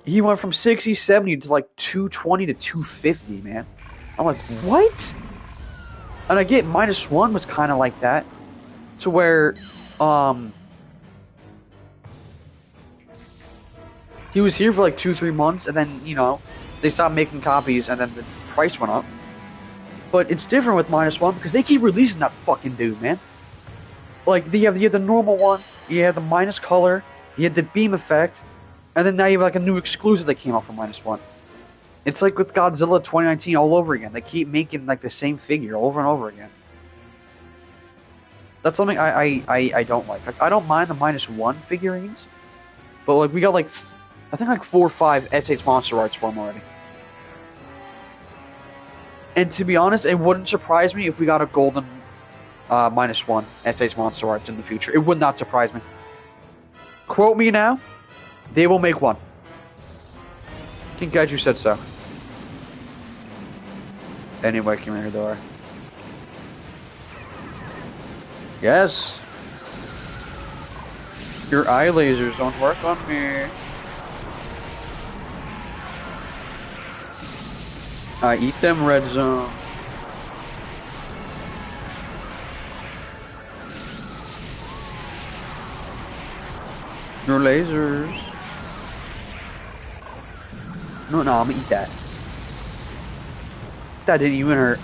he went from 60, 70 to like 220 to 250, man. I'm like, what? And I get -1 was kind of like that. To where, he was here for like 2-3 months, and then, you know, they stopped making copies, and then the price went up. But it's different with -1 because they keep releasing that fucking dude, man. Like, you have the normal one, you have the minus color, you had the beam effect, and then now you have like a new exclusive that came out for -1. It's like with Godzilla 2019 all over again. They keep making like the same figure over and over again. That's something I don't like. Like, I don't mind the -1 figurines, but like we got like, I think like 4 or 5 S8 Monster Arts for them already. And to be honest, it wouldn't surprise me if we got a golden -1 S8 Monster Arts in the future. It would not surprise me. Quote me now, they will make one. King Kaiju said so. Anyway, come here, door. Yes. Your eye lasers don't work on me. I eat them, Red Zone. Your lasers. No, I'm gonna eat that. That didn't even hurt.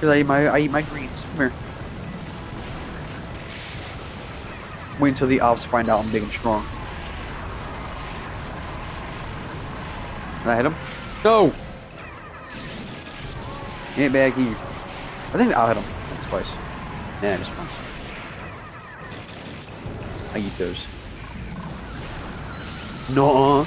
Cause I eat my greens. Come here. Wait until the Alps find out I'm big and strong. Can I hit him? No! Get back here. I think I'll hit him. That's twice. Yeah, just once. I eat those. No.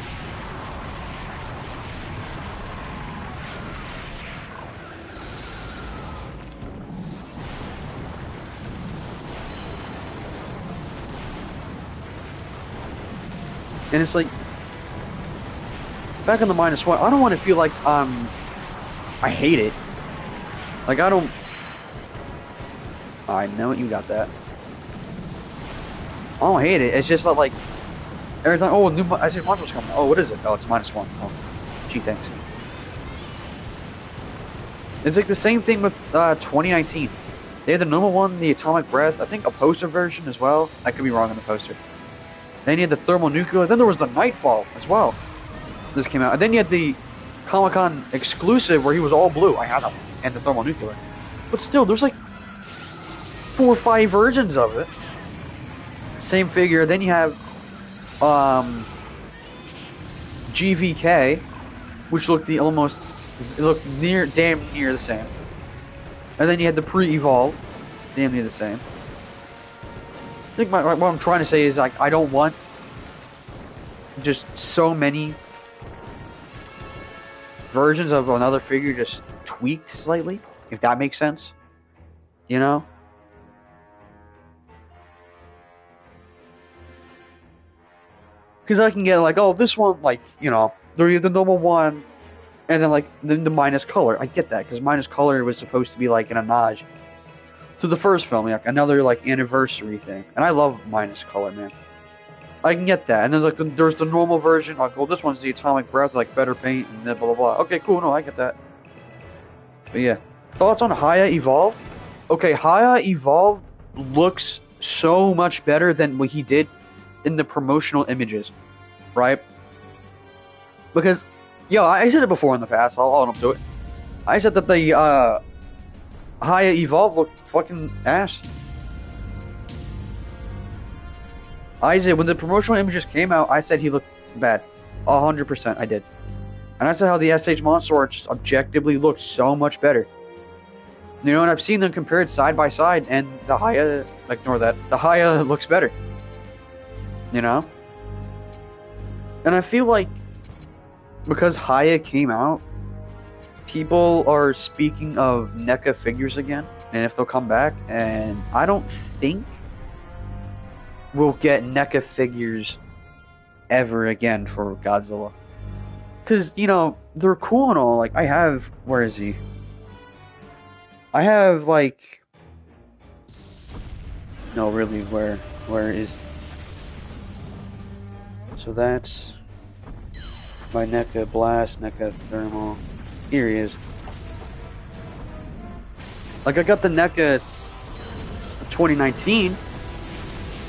And it's like, back on the -1, I don't want to feel like I hate it. Like, I don't. I know you got that. I don't hate it. It's just that, like, every time, oh, new, I see monster's coming. Oh, what is it? Oh, it's -1. Oh. Gee, thanks. It's like the same thing with 2019. They had the normal one, the Atomic Breath, I think a poster version as well. I could be wrong on the poster. Then you had the Thermonuclear, then there was the Nightfall as well. This came out. And then you had the Comic-Con exclusive where he was all blue. I had him. And the Thermonuclear. But still, there's like 4 or 5 versions of it. Same figure. Then you have GVK, which looked damn near the same. And then you had the pre-evolve, damn near the same. I think what I'm trying to say is, like, I don't want just so many versions of another figure just tweaked slightly, if that makes sense. You know? Because I can get like, oh, this one, like, you know, they're the normal one, and then like the minus color. I get that, because minus color was supposed to be like an homage to the first film, like another like anniversary thing. And I love minus color, man. I can get that. And then like there's the normal version. Like, well, this one's the Atomic Breath, like better paint, and then blah blah blah. Okay, cool. No, I get that. But yeah, thoughts on Haya Evolve? Okay, Haya Evolve looks so much better than what he did in the promotional images, right? Because, yo, I said it before in the past. I'll own up to it. I said that the Haya Evolve looked fucking ass. I said when the promotional images came out, I said he looked bad. 100%, I did. And I said how the SH Monster just objectively looked so much better. You know, and I've seen them compared side by side, and the Haya, ignore that, the Haya looks better. You know? And I feel like because Haya came out, people are speaking of NECA figures again, and if they'll come back, and I don't think we'll get NECA figures ever again for Godzilla. Because, you know, they're cool and all. Like, I have... Where is he? I have, like... No, really, where is... So that's... my NECA Blast, NECA Thermal. Here he is. Like, I got the NECA 2019.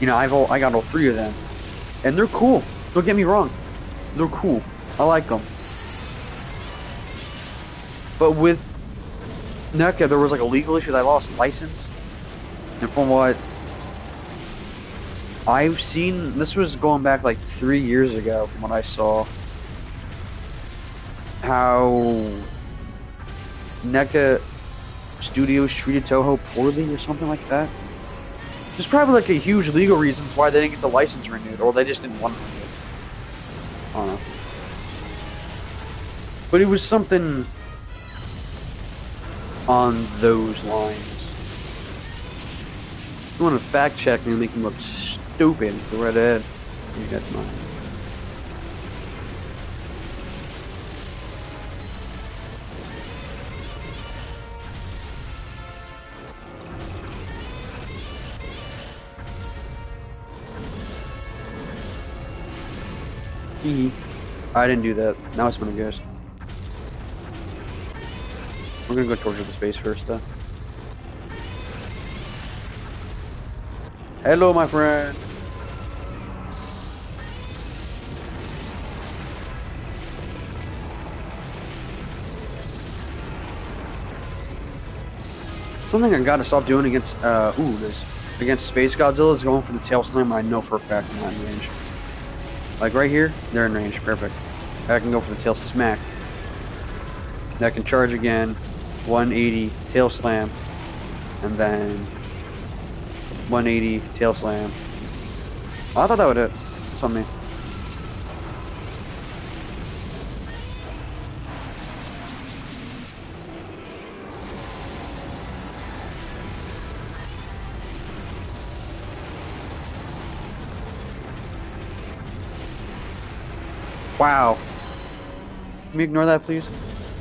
You know, I got all 3 of them. And they're cool. Don't get me wrong. They're cool. I like them. But with NECA, there was like a legal issue that I lost license. And from what I've seen, this was going back like 3 years ago from what I saw, how NECA Studios treated Toho poorly or something like that. There's probably like a huge legal reasons why they didn't get the license renewed, or they just didn't want to renew it. I don't know. But it was something on those lines. You want to fact check me and make me look stupid, go right ahead. You got mine. I didn't do that. Now it's gonna guess. We're gonna go towards the space first, though. Hello, my friend. Something I gotta stop doing against, against Space Godzilla is going for the tail slam. I know for a fact I'm not in range. Like right here, they're in range. Perfect. I can go for the tail smack. I can charge again. 180 tail slam. And then 180 tail slam. Oh, I thought that would hit. It's on me. Wow. Can we ignore that, please?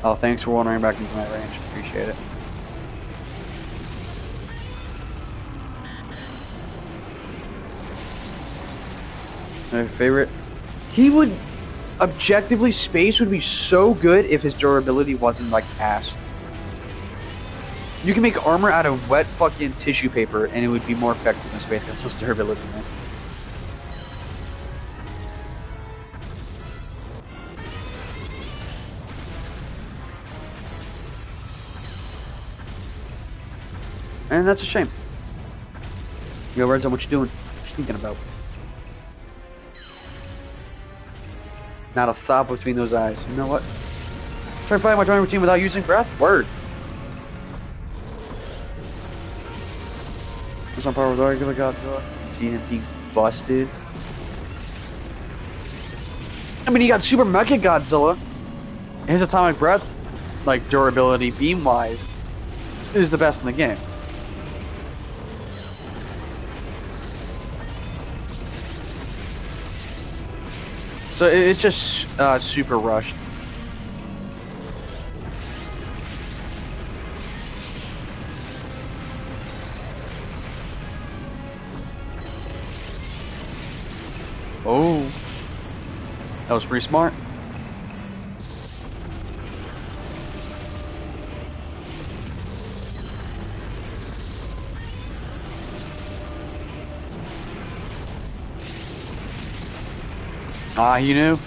Oh, thanks for wandering back into my range. Appreciate it. My favorite? He would... Objectively, space would be so good if his durability wasn't like ass. You can make armor out of wet fucking tissue paper, and it would be more effective than space because it's durability, man. And that's a shame. Yo, Redzone, what you doing? What you thinking about? Not a thought between those eyes. You know what? Try fighting my training routine without using breath? Word. What's on power with regular Godzilla? See him being busted. I mean, you got Super Mega Godzilla. His atomic breath, like durability, beam wise, is the best in the game. So it's just super rushed. Oh, that was pretty smart. Ah, you knew?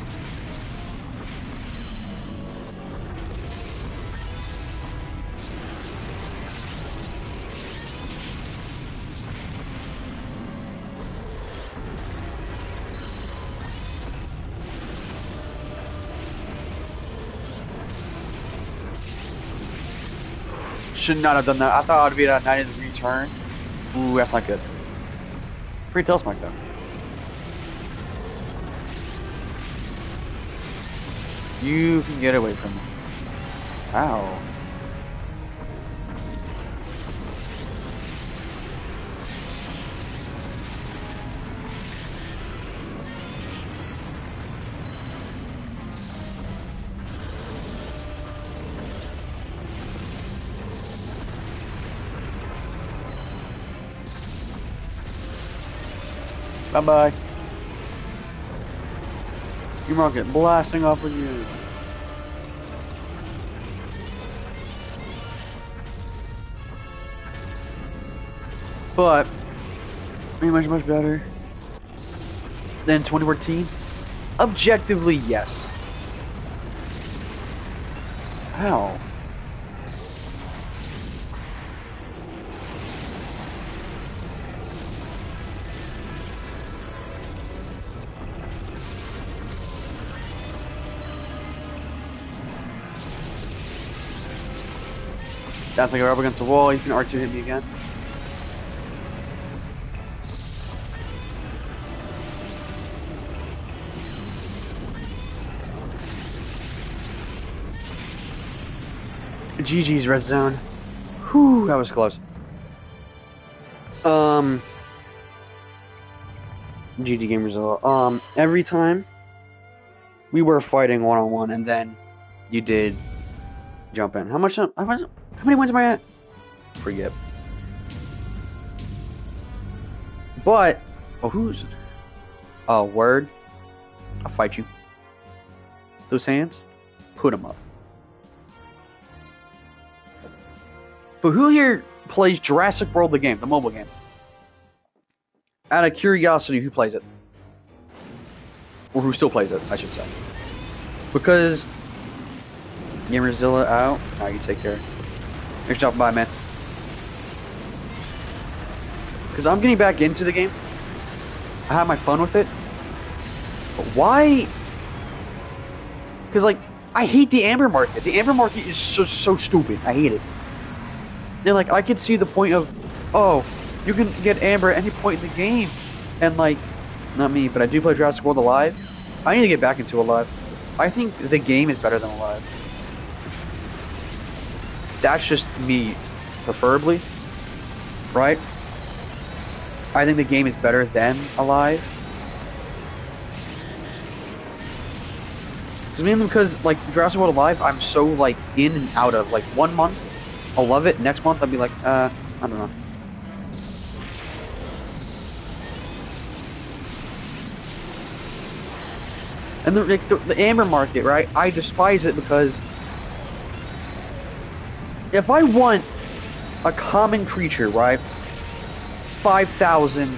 Should not have done that. I thought I would be at a 90-degree turn. Ooh, that's not good. Free tail smack though. You can get away from me. Ow. Bye-bye. You rocket blasting off with you. But pretty much better than 2014. Objectively, yes. How? That's like we're up against the wall. You can R2 hit me again. GG's red zone. Whew, that was close. GG Gamers. Every time we were fighting one-on-one, and then you did jump in. How many wins am I at? Forget. But word. I'll fight you. Those hands, put them up. But who here plays Jurassic World the game, the mobile game? Out of curiosity, who plays it? Or who still plays it, I should say. Because Gamerzilla out. Now you take care. Here's dropping by, man. Because I'm getting back into the game. I have my fun with it. But why? Because, like, I hate the Amber Market. The Amber Market is so stupid. I hate it. They're like, I could see the point of, oh, you can get Amber at any point in the game. And, like, not me, but I do play Jurassic World Alive. I need to get back into Alive. I think the game is better than Alive. That's just me, preferably. Right? I think the game is better than Alive. Mainly because, like, Jurassic World Alive, I'm so, like, in and out of. Like, 1 month, I'll love it. Next month, I'll be like, I don't know. And the amber market, right? I despise it because if I want a common creature, right? 5,000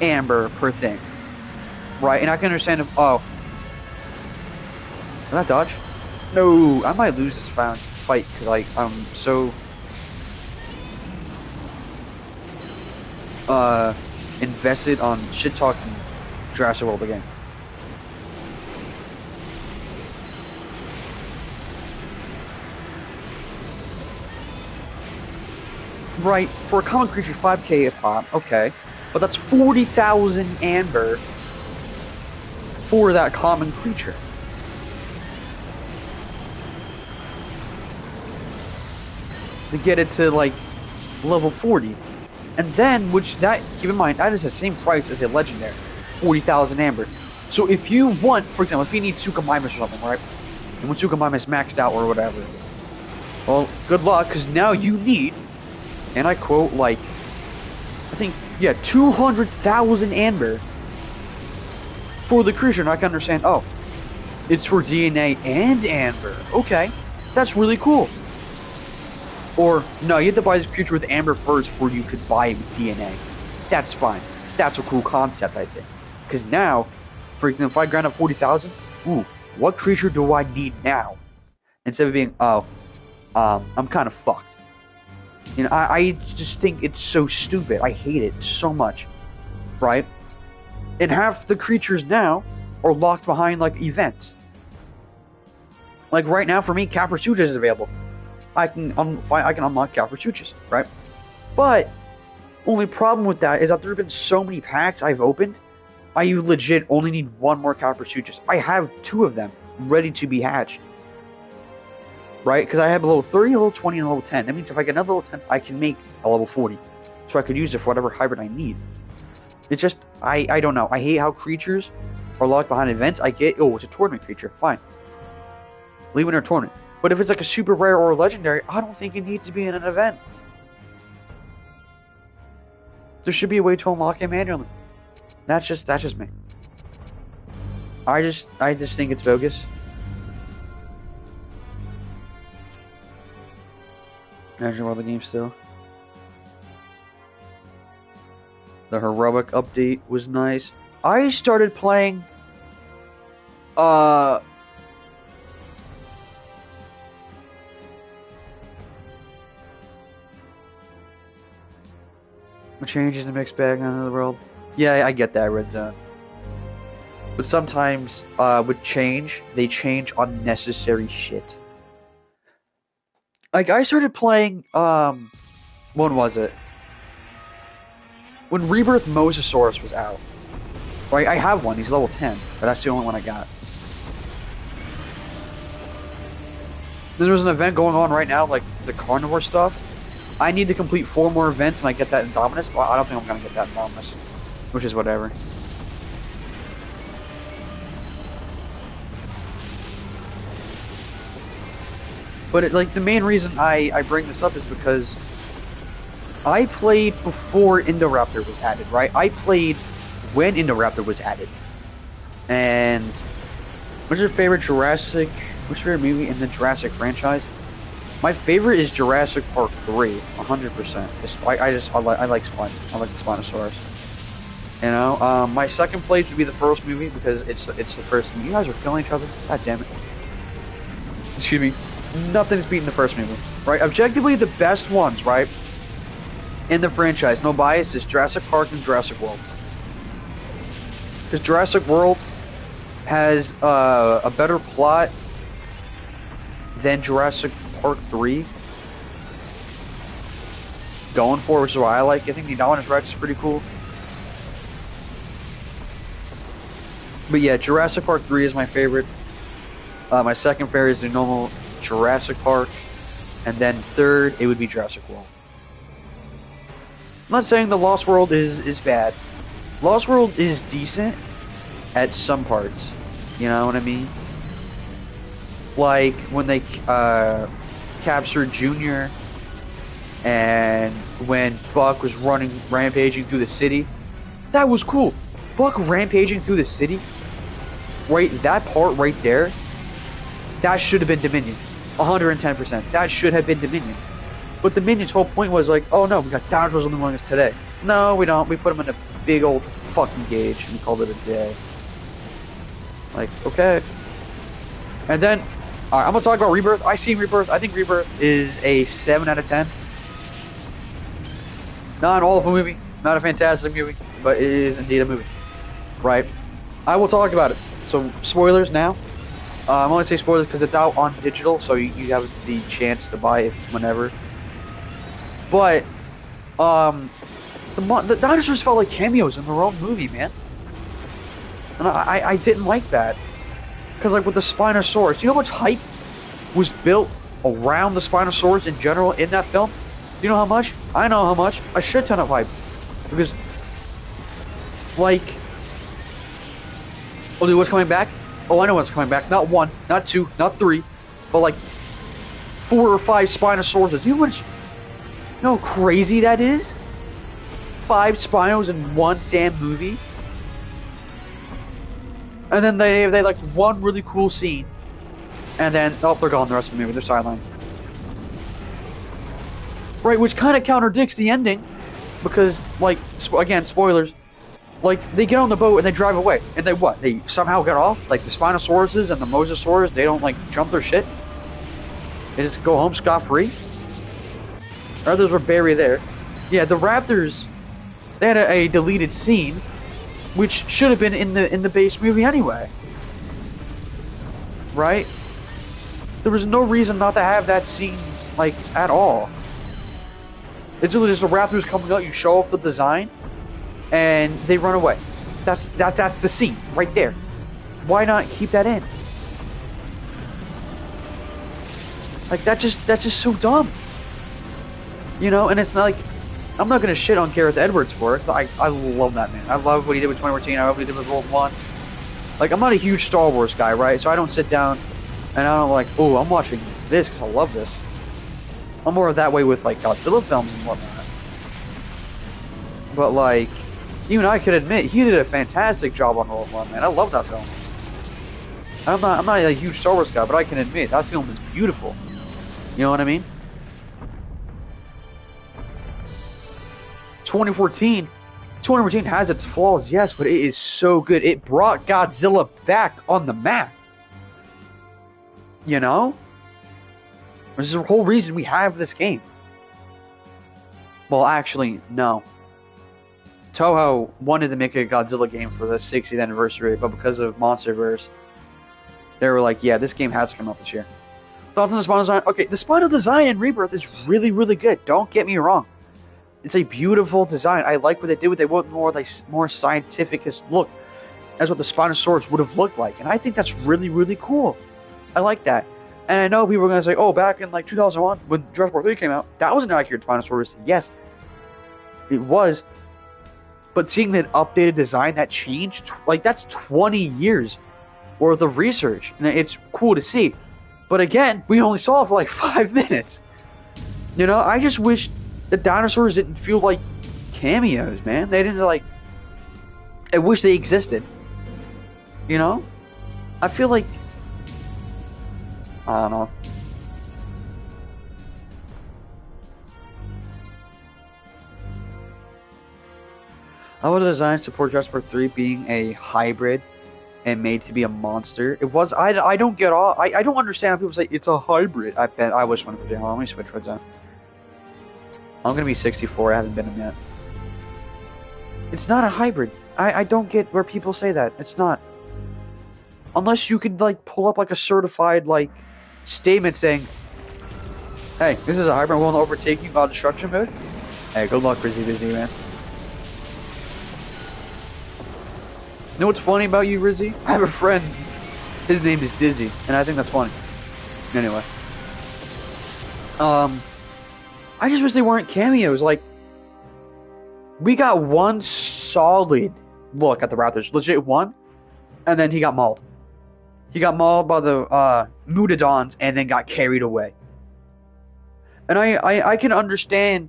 amber per thing, right? And I can understand if, oh, did that dodge? No, I might lose this fight because like I'm so invested on shit talking Jurassic World again. Right, for a common creature, 5k a pop, okay. But that's 40,000 amber for that common creature. To get it to, like, level 40. And then, keep in mind, that is the same price as a legendary. 40,000 amber. So if you want, for example, if you need Tsukumimus or something, right? And when Tsukumimus maxed out or whatever, well, good luck, because now you need, and I quote, like, I think, yeah, 200,000 amber for the creature. And I can understand, oh, it's for DNA and amber. Okay, that's really cool. Or, no, you have to buy this creature with amber first before you could buy it with DNA. That's fine. That's a cool concept, I think. Because now, for example, if I grind up 40,000, ooh, what creature do I need now? Instead of being, oh, I'm kind of fucked. You know, I just think it's so stupid. I hate it so much. Right? And half the creatures now are locked behind, like, events. Like, right now, for me, Caprasuchus is available. I can unlock Caprasuchus, right? But only problem with that is that there have been so many packs I've opened. I legit only need one more Caprasuchus. I have 2 of them ready to be hatched, right? Because I have a level 30, a level 20, and a level 10. That means if I get another level 10, I can make a level 40, so I could use it for whatever hybrid I need. It's just I don't know. I hate how creatures are locked behind events. I get, oh, it's a tournament creature, fine. Leave it in a tournament. But if it's like a super rare or a legendary, I don't think it needs to be in an event. There should be a way to unlock it manually. That's just me. I just think it's bogus. Imagine all the game still. The heroic update was nice. I started playing changes in the mixed bag in the world. Yeah, I get that, Red Zone. But sometimes, with change, they change unnecessary shit. Like, I started playing, when was it? When Rebirth Mosasaurus was out. Right, I have one, he's level 10, but that's the only one I got. Then there's an event going on right now, like, the carnivore stuff. I need to complete 4 more events and I get that Indominus. Well, I don't think I'm gonna get that Indominus, which is whatever. But like the main reason I bring this up is because I played before Indoraptor was added, right? I played when Indoraptor was added. And what's your favorite movie in the Jurassic franchise? My favorite is Jurassic Park 3, 100%. I like the Spinosaurus. You know, my second place would be the first movie because it's the first movie. You guys are killing each other. God damn it. Excuse me. Nothing's beating the first movie, right? Objectively, the best ones, right, in the franchise, no bias, is Jurassic Park and Jurassic World. Because Jurassic World has a better plot than Jurassic Park 3 going for, which is why I like. I think the Indominus Rex is pretty cool. But yeah, Jurassic Park 3 is my favorite. My second favorite is the normal Jurassic Park. And then third, it would be Jurassic World. I'm not saying the Lost World is bad. Lost World is decent at some parts. You know what I mean? Like when they captured Junior, and when Buck was rampaging through the city. That was cool. Buck rampaging through the city right, that part right there, that should have been Dominion. 110%. That should have been Dominion. But Dominion's whole point was like, oh no, we got dinosaurs living among us today. No, we don't. We put them in a big old fucking cage and we called it a day. Like, okay. And then, alright, I'm gonna talk about Rebirth. I see Rebirth. I think Rebirth is a 7 out of 10. Not an awful movie, not a fantastic movie, but it is indeed a movie. Right? I will talk about it. So, spoilers now. I'm only say spoilers because it's out on digital, so you have the chance to buy it whenever. But, the dinosaurs felt like cameos in their own movie, man. And I didn't like that. Because, like, with the Spinosaurus, you know how much hype was built around the Spinosaurus in general in that film? You know how much? I know how much. A shit ton of hype. Because, like, oh, dude, what's coming back? Oh, I know what's coming back. Not 1, not 2, not 3, but like 4 or 5 Spinosauruses. You know how crazy that is? 5 Spinos in one damn movie. And then they like one really cool scene. And then, oh, they're gone the rest of the movie. They're sidelined. Right, which kind of contradicts the ending. Because, like, again, spoilers. Like, they get on the boat and they drive away. And they what? They somehow get off? Like, the Spinosauruses and the Mosasaurus, they don't, like, jump their shit? They just go home scot-free? Others were buried there. Yeah, the Raptors, they had a deleted scene, which should have been in the base movie anyway. Right? There was no reason not to have that scene, like, at all. It's really just the Raptors coming out, you show off the design, and they run away. That's the scene right there. Why not keep that in? Like that's just so dumb. You know, and it's not like I'm not gonna shit on Gareth Edwards for it. I love that man. I love what he did with 2014. I love what he did with Rogue One. Like I'm not a huge Star Wars guy, right? So I don't sit down and I don't like, oh, I'm watching this because I love this. I'm more of that way with like Godzilla films and whatnot. But like, even I could admit he did a fantastic job on Rogue One, man. I love that film. I'm not a huge Star Wars guy, but I can admit that film is beautiful. You know what I mean? 2014 has its flaws, yes, but it is so good. It brought Godzilla back on the map. You know? Which is the whole reason we have this game. Well, actually, no. Toho wanted to make a Godzilla game for the 60th anniversary, but because of MonsterVerse, they were like, yeah, this game has to come out this year. Thoughts on the Spinal design? Okay, the Spinal design in Rebirth is really, really good. Don't get me wrong. It's a beautiful design. I like what they did with it. They went more scientific look as what the Spinosaurus would have looked like. And I think that's really, really cool. I like that. And I know people are going to say, oh, back in like 2001 when Jurassic Park 3 came out, that was an accurate Spinosaurus. Yes, it was. But seeing that updated design, that changed, like that's 20 years worth of research. And it's cool to see. But again, we only saw it for like 5 minutes. You know, I just wish the dinosaurs didn't feel like cameos, man. They didn't like... I wish they existed. You know? I feel like... I don't know. How would the design support Jurassic Park 3 being a hybrid and made to be a monster? It was... I don't get all... I don't understand how people say it's a hybrid. I bet I wish one would be... Hold on, let me switch right now. I'm gonna be 64, I haven't been him yet. It's not a hybrid. I don't get where people say that. It's not. Unless you could, like, pull up, like, a certified, like, statement saying, hey, this is a hybrid, I'm willing to overtake you while destruction mode. Hey, good luck, Rizzy Busy, man. You know what's funny about you, Rizzy? I have a friend, his name is Dizzy, and I think that's funny. Anyway. I just wish they weren't cameos. Like, we got one solid look at the Raptors. Legit one. And then he got mauled. He got mauled by the Mutadons and then got carried away. And I can understand,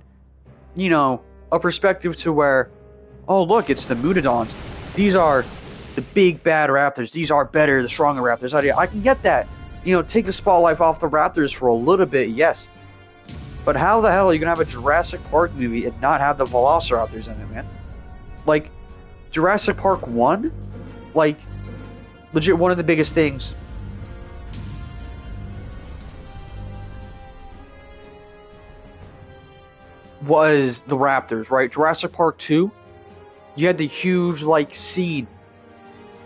you know, a perspective to where, oh, look, it's the Mutadons. These are the big bad raptors. These are better, the stronger raptors. I can get that. You know, take the spotlight off the raptors for a little bit, yes. But how the hell are you gonna have a Jurassic Park movie and not have the Velociraptors in it, man? Like, Jurassic Park 1? Like, legit one of the biggest things. Was the Raptors, right? Jurassic Park 2, you had the huge, like, scene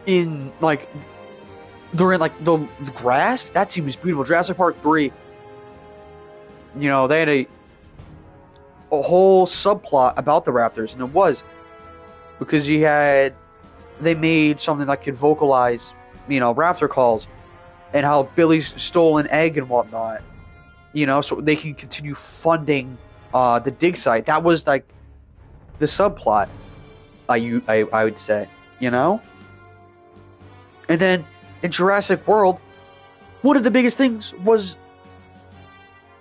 in, like, they're in, like, the grass? That scene was beautiful. Jurassic Park 3, you know, they had a whole subplot about the Raptors, and it was because they made something that could vocalize, you know, Raptor calls, and how Billy's stole an egg and whatnot, you know, so they can continue funding the dig site. That was like the subplot, I would say, you know. And then in Jurassic World, one of the biggest things was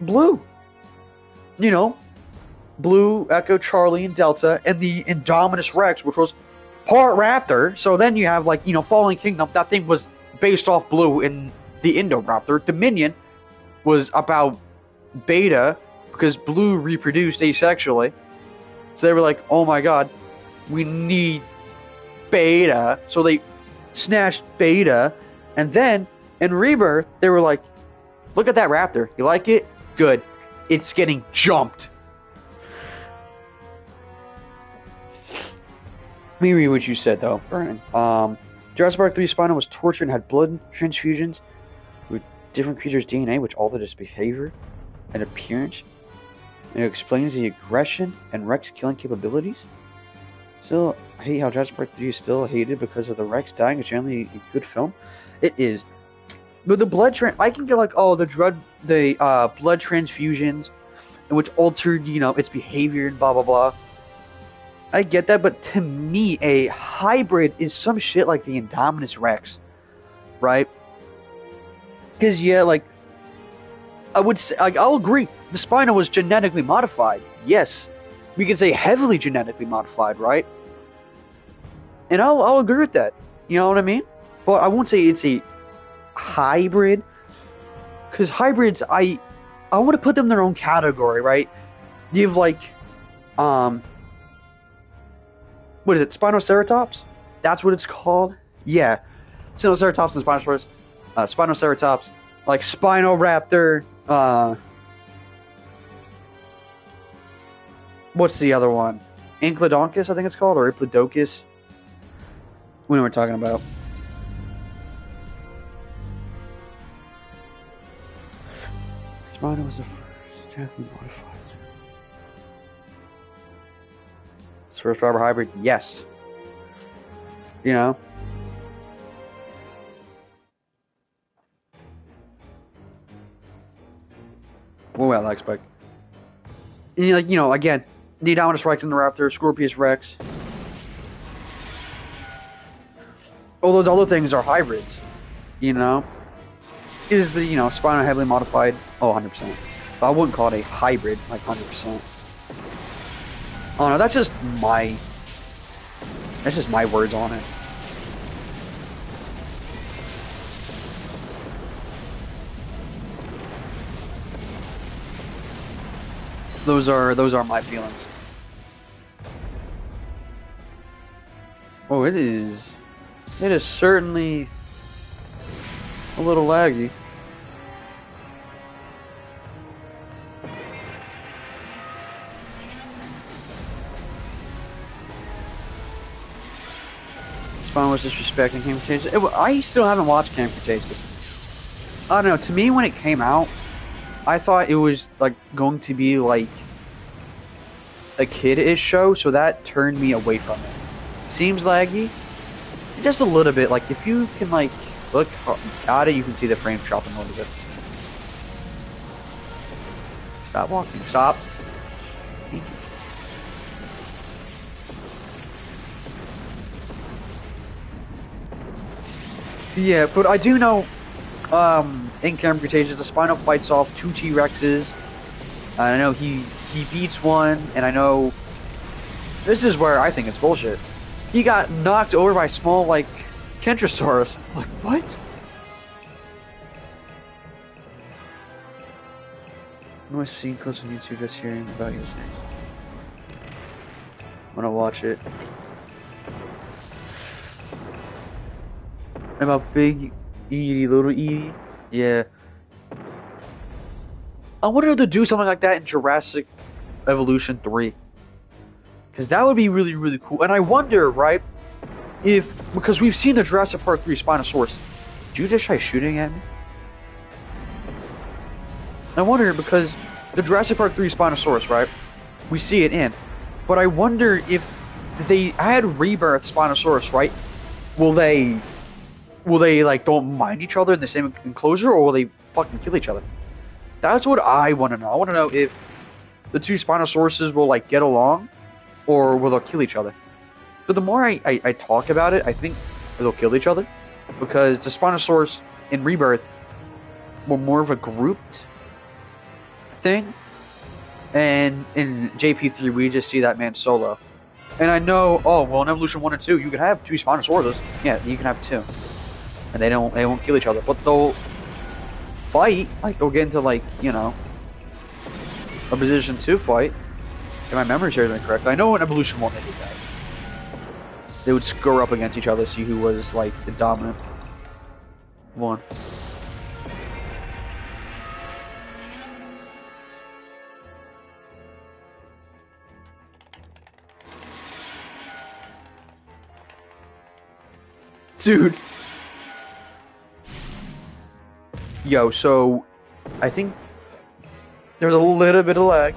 Blue. You know, Blue, Echo, Charlie, and Delta, and the Indominus Rex, which was part Raptor. So then you have, like, you know, Fallen Kingdom. That thing was based off Blue in the Indoraptor. Dominion was about Beta, because Blue reproduced asexually. So they were like, oh my god, we need Beta. So they snatched Beta. And then in Rebirth, they were like, look at that Raptor. You like it? Good. It's getting jumped. Let me read what you said, though, Vernon. Jurassic Park 3 Spino was tortured and had blood transfusions with different creatures' DNA, which altered its behavior and appearance. And it explains the aggression and Rex killing capabilities. Still, I hate how Jurassic Park 3 is still hated because of the Rex dying. It's generally a good film. It is. But the I can get like, oh, the blood transfusions, which altered, you know, its behavior and blah blah blah. I get that, but to me, a hybrid is some shit like the Indominus Rex, right? Because yeah, like, I would say, like, I'll agree, the Spino was genetically modified. Yes, we can say heavily genetically modified, right? And I'll agree with that. You know what I mean? But I won't say it's a hybrid, because hybrids, I want to put them in their own category, right? You have like, what is it, Spinoceratops? That's what it's called? Yeah. Spinoceratops and Spinosaurus. Spinoceratops. Like Spinoraptor. What's the other one? Anclodonchus, I think it's called, or Iplodocus. We know what we're talking about. Spino was the first genetically modified. First rubber hybrid, yes. You know. What would I expect? And like, you know, again, the Indominus Rex and the Raptor, Scorpius Rex. All those other things are hybrids. You know. Is the, you know, Spino heavily modified? Oh, 100%. But I wouldn't call it a hybrid, like 100%. Oh no, that's just my words on it. Those are my feelings. Oh, it is certainly a little laggy. Spawn was disrespecting Camp Cretaceous. I still haven't watched Camp Cretaceous. I don't know, to me when it came out, I thought it was like going to be like a kid-ish show, so that turned me away from it. Seems laggy, just a little bit. Like if you can like look at it, you can see the frame dropping a little bit. Stop walking. Stop. Thank you. Yeah, but I do know, in Camp Cretaceous, the Spino fights off 2 T-Rexes. I know he beats one, and I know this is where I think it's bullshit. He got knocked over by small, like, Kentrosaurus. Like, what? I was seeing clips on YouTube just hearing about you saying. I'm gonna watch it. About Big Edie, Little Edie? Yeah. I wonder if they'll do something like that in Jurassic Evolution 3. Because that would be really, really cool. And I wonder, right, if, because we've seen the Jurassic Park 3 Spinosaurus. Did you just try shooting at me? I wonder, because the Jurassic Park 3 Spinosaurus, right, we see it in. But I wonder if they add Rebirth Spinosaurus, right, will they like, don't mind each other in the same enclosure, or will they fucking kill each other? That's what I want to know. I want to know if the two Spinosauruses will, like, get along, or will they kill each other? But the more I talk about it, I think they'll kill each other. Because the Spinosaurus in Rebirth were more of a grouped thing. And in JP3, we just see that man solo. And I know, oh, well, in Evolution 1 and 2, you can have two Spinosauruses. Yeah, you can have two. And they won't kill each other. But they'll fight, like, they'll get into, like, you know, a position 2 fight. If my memory serves me correct. I know in Evolution 1 they did that. They would score up against each other, see who was, like, the dominant one. Dude. Yo, so I think there's a little bit of lag.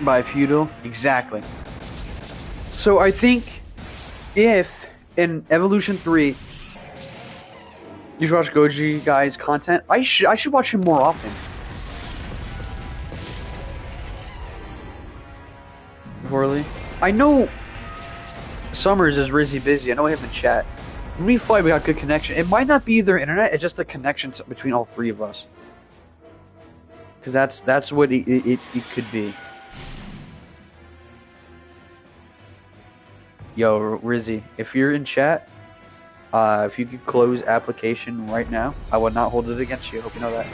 Bipedal, exactly. So I think if in Evolution 3 you should watch Goji guy's content, I should watch him more often. Poorly. I know Summers is really busy. I know we have in chat. When we fight, we got good connection. It might not be their internet. It's just the connection between all three of us. Because that's what it could be. Yo, Rizzy, if you're in chat, if you could close application right now, I would not hold it against you. Hope you know that.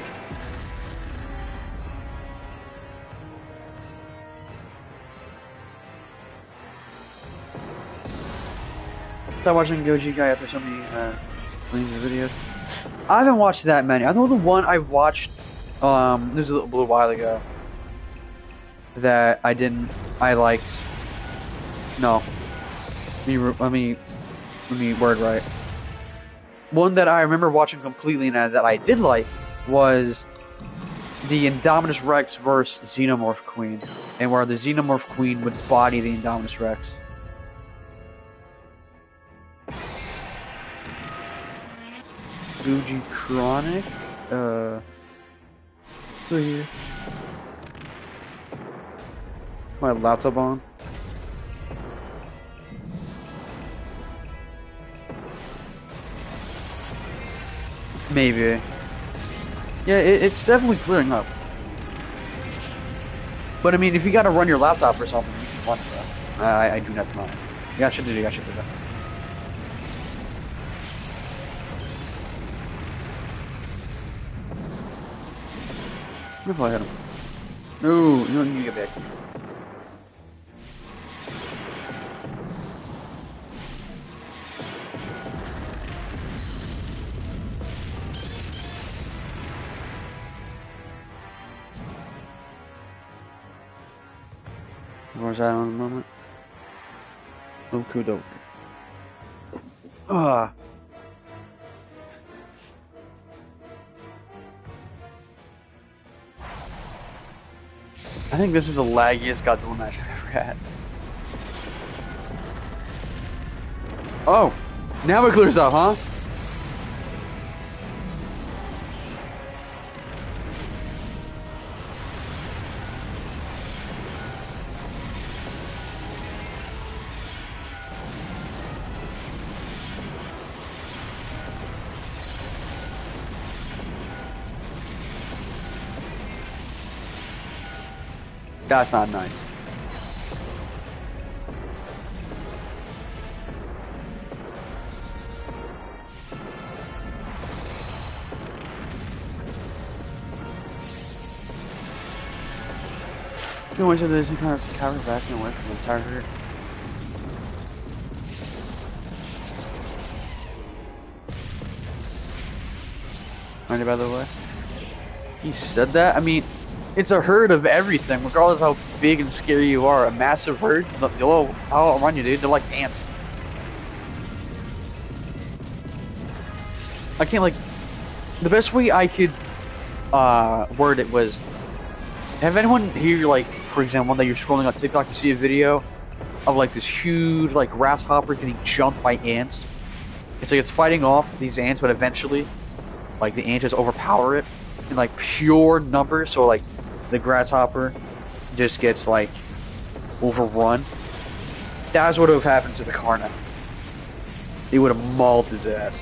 Stop watching Goji Guy after so many videos. I haven't watched that many. I know the one I've watched, this was a little while ago, that I liked. No. Let me word right. One that I remember watching completely and that I did like was the Indominus Rex versus Xenomorph Queen, and where the Xenomorph Queen would body the Indominus Rex. Fuji Chronic? So here. My laptop on. Maybe. Yeah, it's definitely clearing up. But I mean, if you gotta run your laptop or something, you can run it, bro. I do not mind. Yeah, I should do that. What if I hit him? No, you don't need to get back. Where's that on the moment? Oh, kudo. Ah. I think this is the laggiest Godzilla match I've ever had. Oh, now it clears up, huh? That's not nice. You went to this and kind of covered back and away from the entire herd. Mind by the way? He said that? I mean, it's a herd of everything, regardless how big and scary you are. A massive herd, they'll outrun you, dude. They're like ants. I can't, like... The best way I could word it was... Have anyone here, like, for example, that you're scrolling on TikTok, you see a video of, like, this huge, like, grasshopper getting jumped by ants? It's like it's fighting off these ants, but eventually, like, the ants just overpower it in, like, pure numbers, so, like, the grasshopper just gets, like, overrun. That's what would have happened to the Karna. They would have mauled his ass.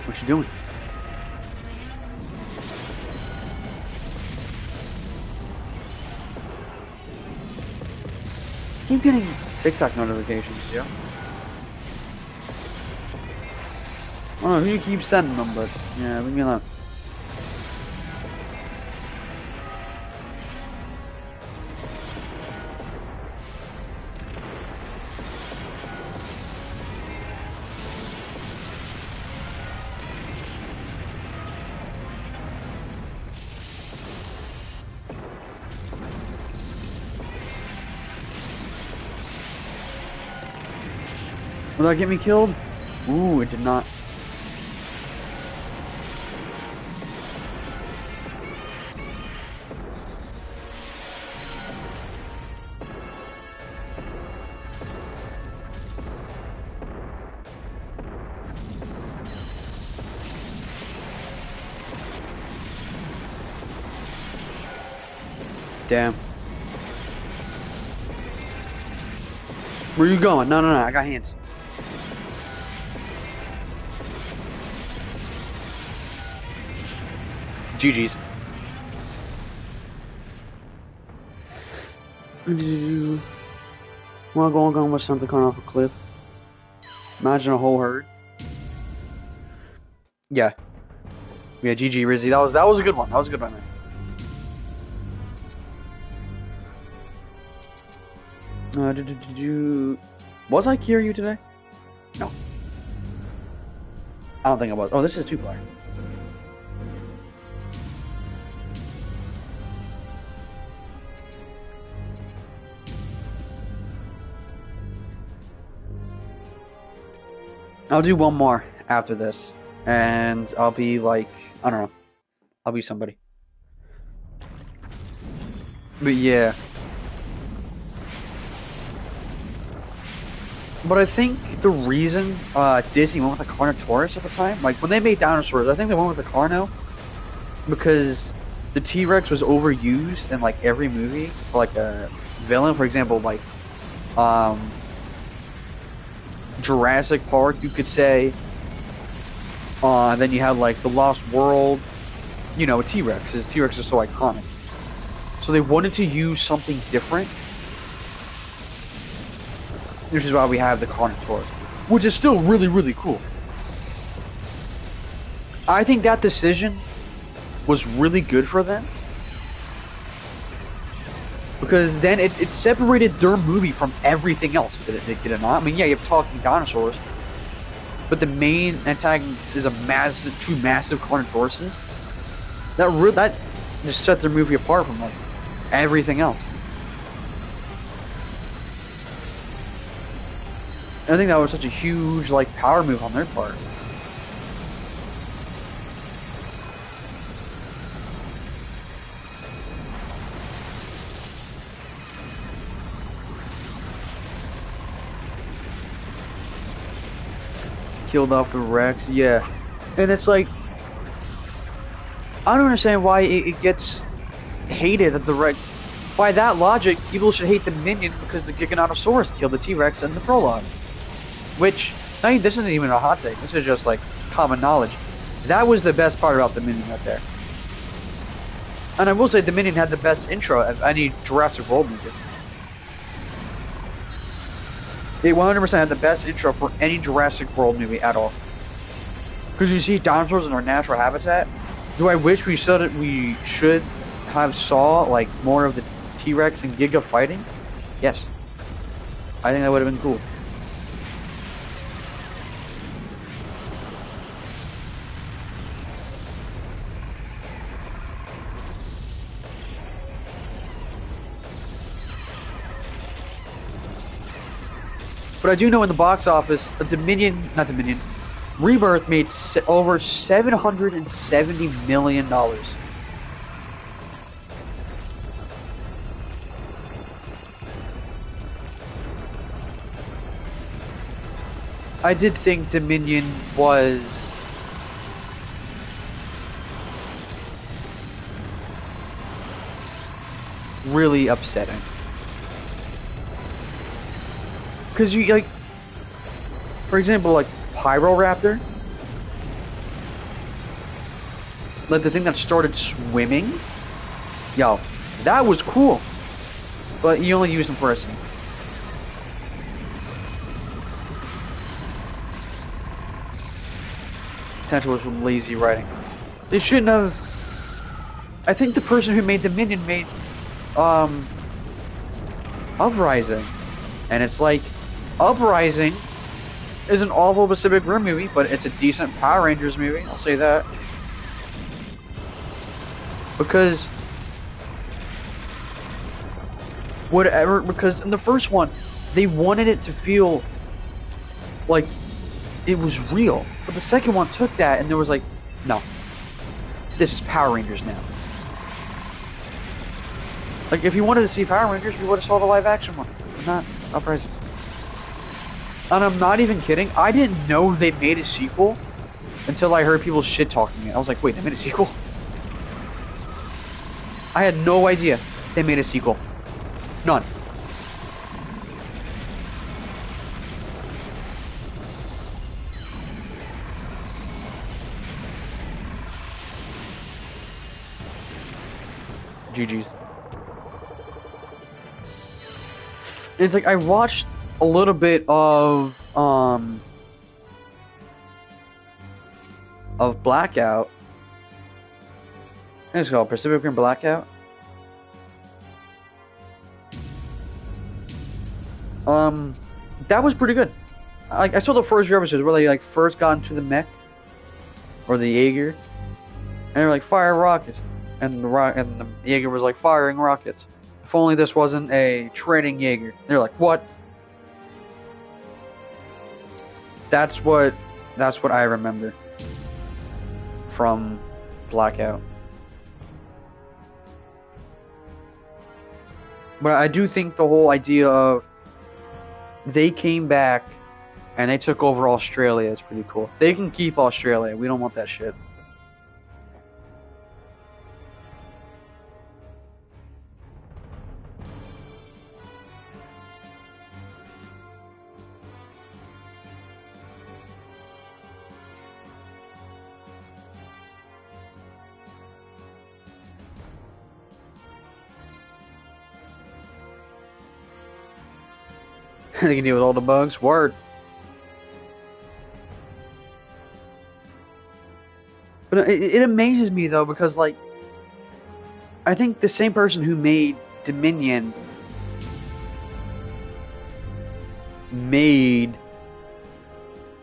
What you doing? Keep getting TikTok notifications, yeah? I don't know who you keep sending them, but yeah, leave me alone. Will that get me killed? Ooh, it did not. Damn. Where you going? No, I got hands. GG's. Well, going with something coming off a cliff. Imagine a whole herd. Yeah. Yeah, GG Rizzy. That was a good one. That was a good one, man. Did you... Was I Kiryu today? No. I don't think I was. Oh, this is 2-player. I'll do one more after this. And I'll be like... I don't know. I'll be somebody. But yeah. But I think the reason Disney went with the Carnotaurus at the time, like when they made dinosaurs, I think they went with the Carno because the T-Rex was overused in like every movie for like a villain. For example, like Jurassic Park, you could say. Then you have like the Lost World, you know, T-Rex, because T-Rex is so iconic. So they wanted to use something different. Which is why we have the Carnotaurus, which is still really, really cool. I think that decision was really good for them. Because then it separated their movie from everything else, did it not? I mean, yeah, you have talking dinosaurs, but the main antagonist is two massive Carnotauruses. That just set their movie apart from like everything else. I think that was such a huge, like, power move on their part. Killed off the Rex, yeah. And it's like, I don't understand why it gets hated that the Rex... By that logic, people should hate the minion because the Giganotosaurus killed the T-Rex in the prologue. Which, I mean, this isn't even a hot take. This is just like common knowledge. That was the best part about Dominion right there. And I will say Dominion had the best intro of any Jurassic World movie. It 100% had the best intro for any Jurassic World movie at all. Because you see dinosaurs in their natural habitat. Do I wish we should have saw like more of the T-Rex and Giga fighting? Yes. I think that would have been cool. But I do know in the box office, Rebirth made over $770 million. I did think Dominion was really upsetting. Because you, like, for example, like, Pyroraptor, like the thing that started swimming, yo, that was cool. But you only use them for a scene. Potential was lazy writing. They shouldn't have. I think the person who made Dominion made Uprising, and it's like Uprising is an awful Pacific Rim movie, but it's a decent Power Rangers movie. I'll say that because because in the first one they wanted it to feel like it was real, but the second one took that and there was like, no, this is Power Rangers now. Like, if you wanted to see Power Rangers, we would have saw the live action one, not Uprising. And I'm not even kidding, I didn't know they made a sequel until I heard people shit talking it. I was like, wait, they made a sequel? I had no idea they made a sequel. None. GG's. It's like I watched a little bit of Blackout. I think it's called Pacific Rim Blackout. That was pretty good. I saw the first few episodes where they like first got into the mech or the Jaeger, and they're like fire rockets, and the Jaeger was like firing rockets. If only this wasn't a training Jaeger. They're like, what? That's what I remember from Blackout. But I do think the whole idea of they came back and they took over Australia is pretty cool. They can keep Australia. We don't want that shit. They can deal with all the bugs. Word. But it amazes me though, because like I think the same person who made Dominion made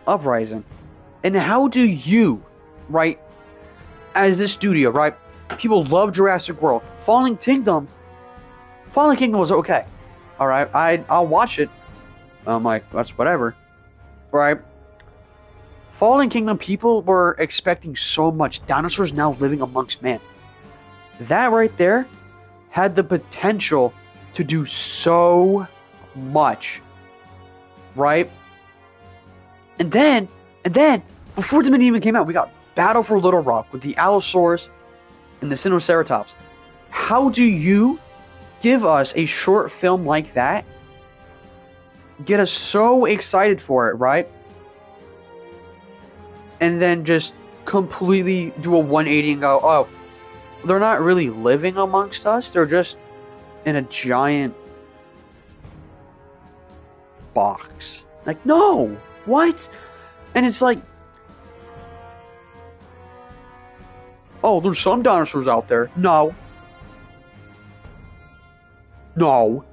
Uprising. And how do you, right, as this studio, right? People love Jurassic World. Fallen Kingdom was okay. Alright, I'll watch it. I'm like, that's whatever. Right? Fallen Kingdom, people were expecting so much. Dinosaurs now living amongst man. That right there had the potential to do so much. Right? And then, before Dominion even came out, we got Battle for Little Rock with the Allosaurus and the Sinoceratops. How do you give us a short film like that, get us so excited for it, right? and then just completely do a 180 and go, oh, they're not really living amongst us. They're just in a giant box. Like, no, what? And it's like, oh, there's some dinosaurs out there. No. No.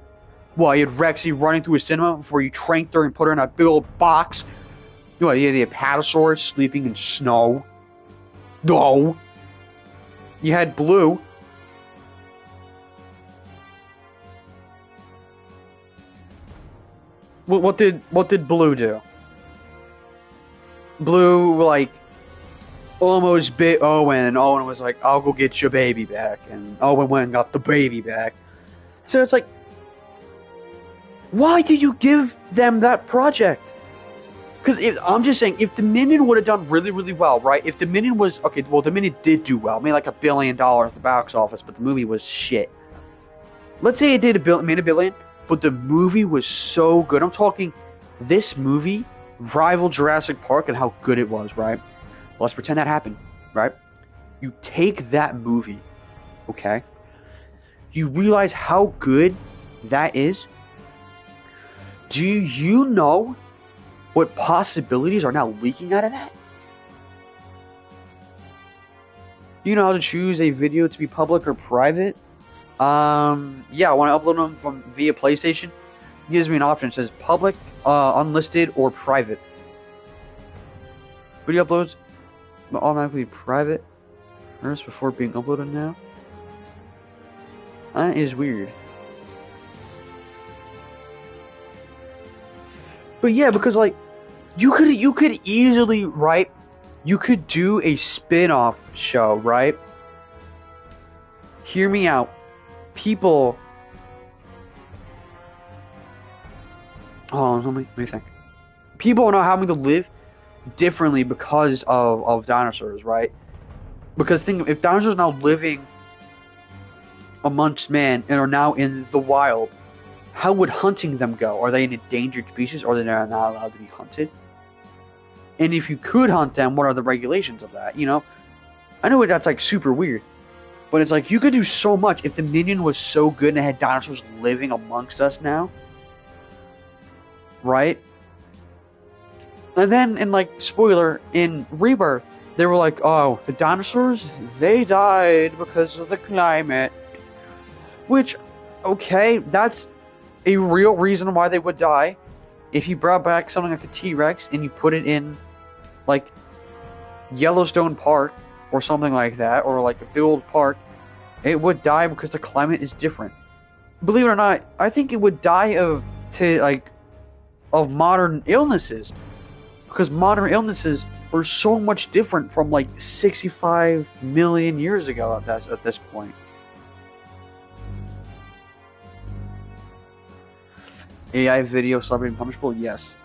Well, you had Rexy running through a cinema before you tranked her and put her in a big old box. You had the Apatosaurus sleeping in snow. No. You had Blue. What did Blue do? Blue, like, almost bit Owen, and Owen was like, I'll go get your baby back. And Owen went and got the baby back. So it's like, why did you give them that project? Because I'm just saying, if Dominion would have done really, really well, right? If Dominion was, okay, well, Dominion did do well. Made like $1 billion at the box office, but the movie was shit. Let's say it made $1 billion, but the movie was so good. I'm talking, this movie rivaled Jurassic Park and how good it was, right? Let's pretend that happened, right? You take that movie, okay? You realize how good that is. Do you know what possibilities are now leaking out of that? Do you know how to choose a video to be public or private? Yeah, I want to upload them from via PlayStation. It gives me an option. It says public, unlisted, or private. Video uploads automatically private first before being uploaded now. That is weird. But yeah, because like you could easily, right? You could do a spin-off show, right? Hear me out. People, oh, let me think. People are not having to live differently because of dinosaurs, right? Because think, if dinosaurs are now living amongst man and are now in the wild, how would hunting them go? Are they an endangered species, or are they not allowed to be hunted? And if you could hunt them, what are the regulations of that? You know, I know that's like super weird, but it's like you could do so much if Dominion was so good and it had dinosaurs living amongst us now, right? And then, in like, spoiler, in Rebirth, they were like, oh, the dinosaurs, they died because of the climate. Which, okay, that's a real reason why they would die. If you brought back something like a T-Rex and you put it in, like, Yellowstone Park or something like that, or like a big old park, it would die because the climate is different. Believe it or not, I think it would die of modern illnesses. Because modern illnesses are so much different from like 65 million years ago at this point. AI video celebrating punishable? Yes.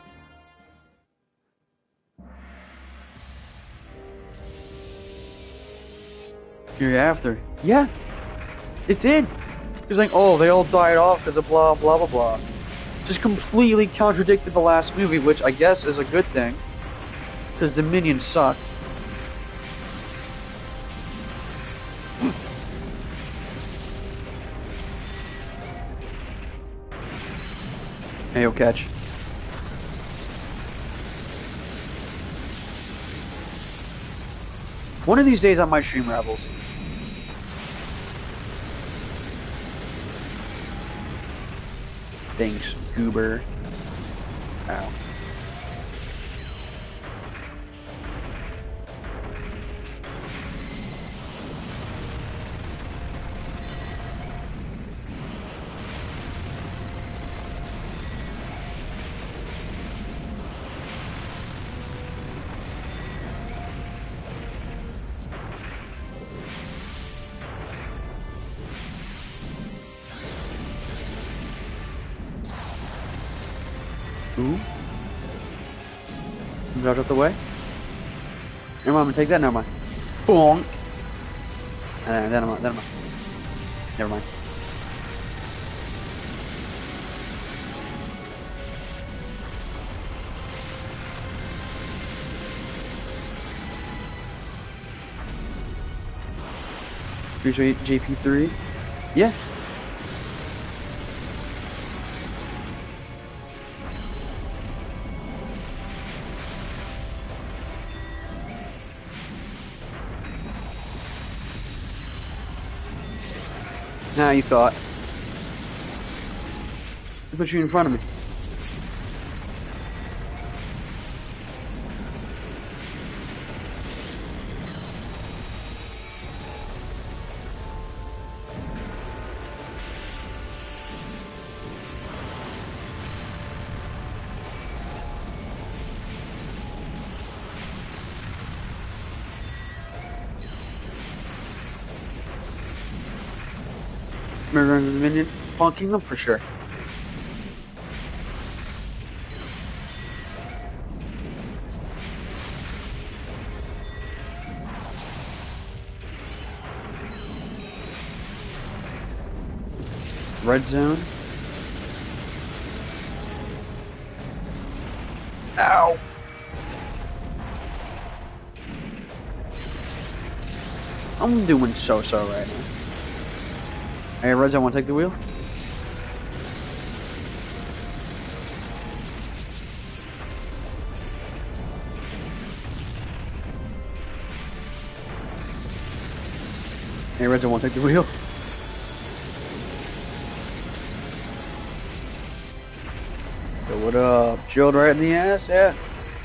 Hereafter? Yeah, it did. It's like, oh, they all died off because of blah blah blah blah. Just completely contradicted the last movie, which I guess is a good thing, because Dominion sucked. Hey, yo, catch. One of these days I might stream Rebels. Thanks, Goober. Ow. Ooh. Dodge out the way. Never mind, I'm gonna take that. Never mind. Bonk. And then I'm never mind. Feature JP3. Yeah. Now you thought. I put you in front of me. Remember the minion bonking them for sure. Red zone. Ow. I'm doing so-so right now. Hey, Red zone, want to take the wheel? Hey, Red zone, want to take the wheel? Go it up. Chilled right in the ass, yeah.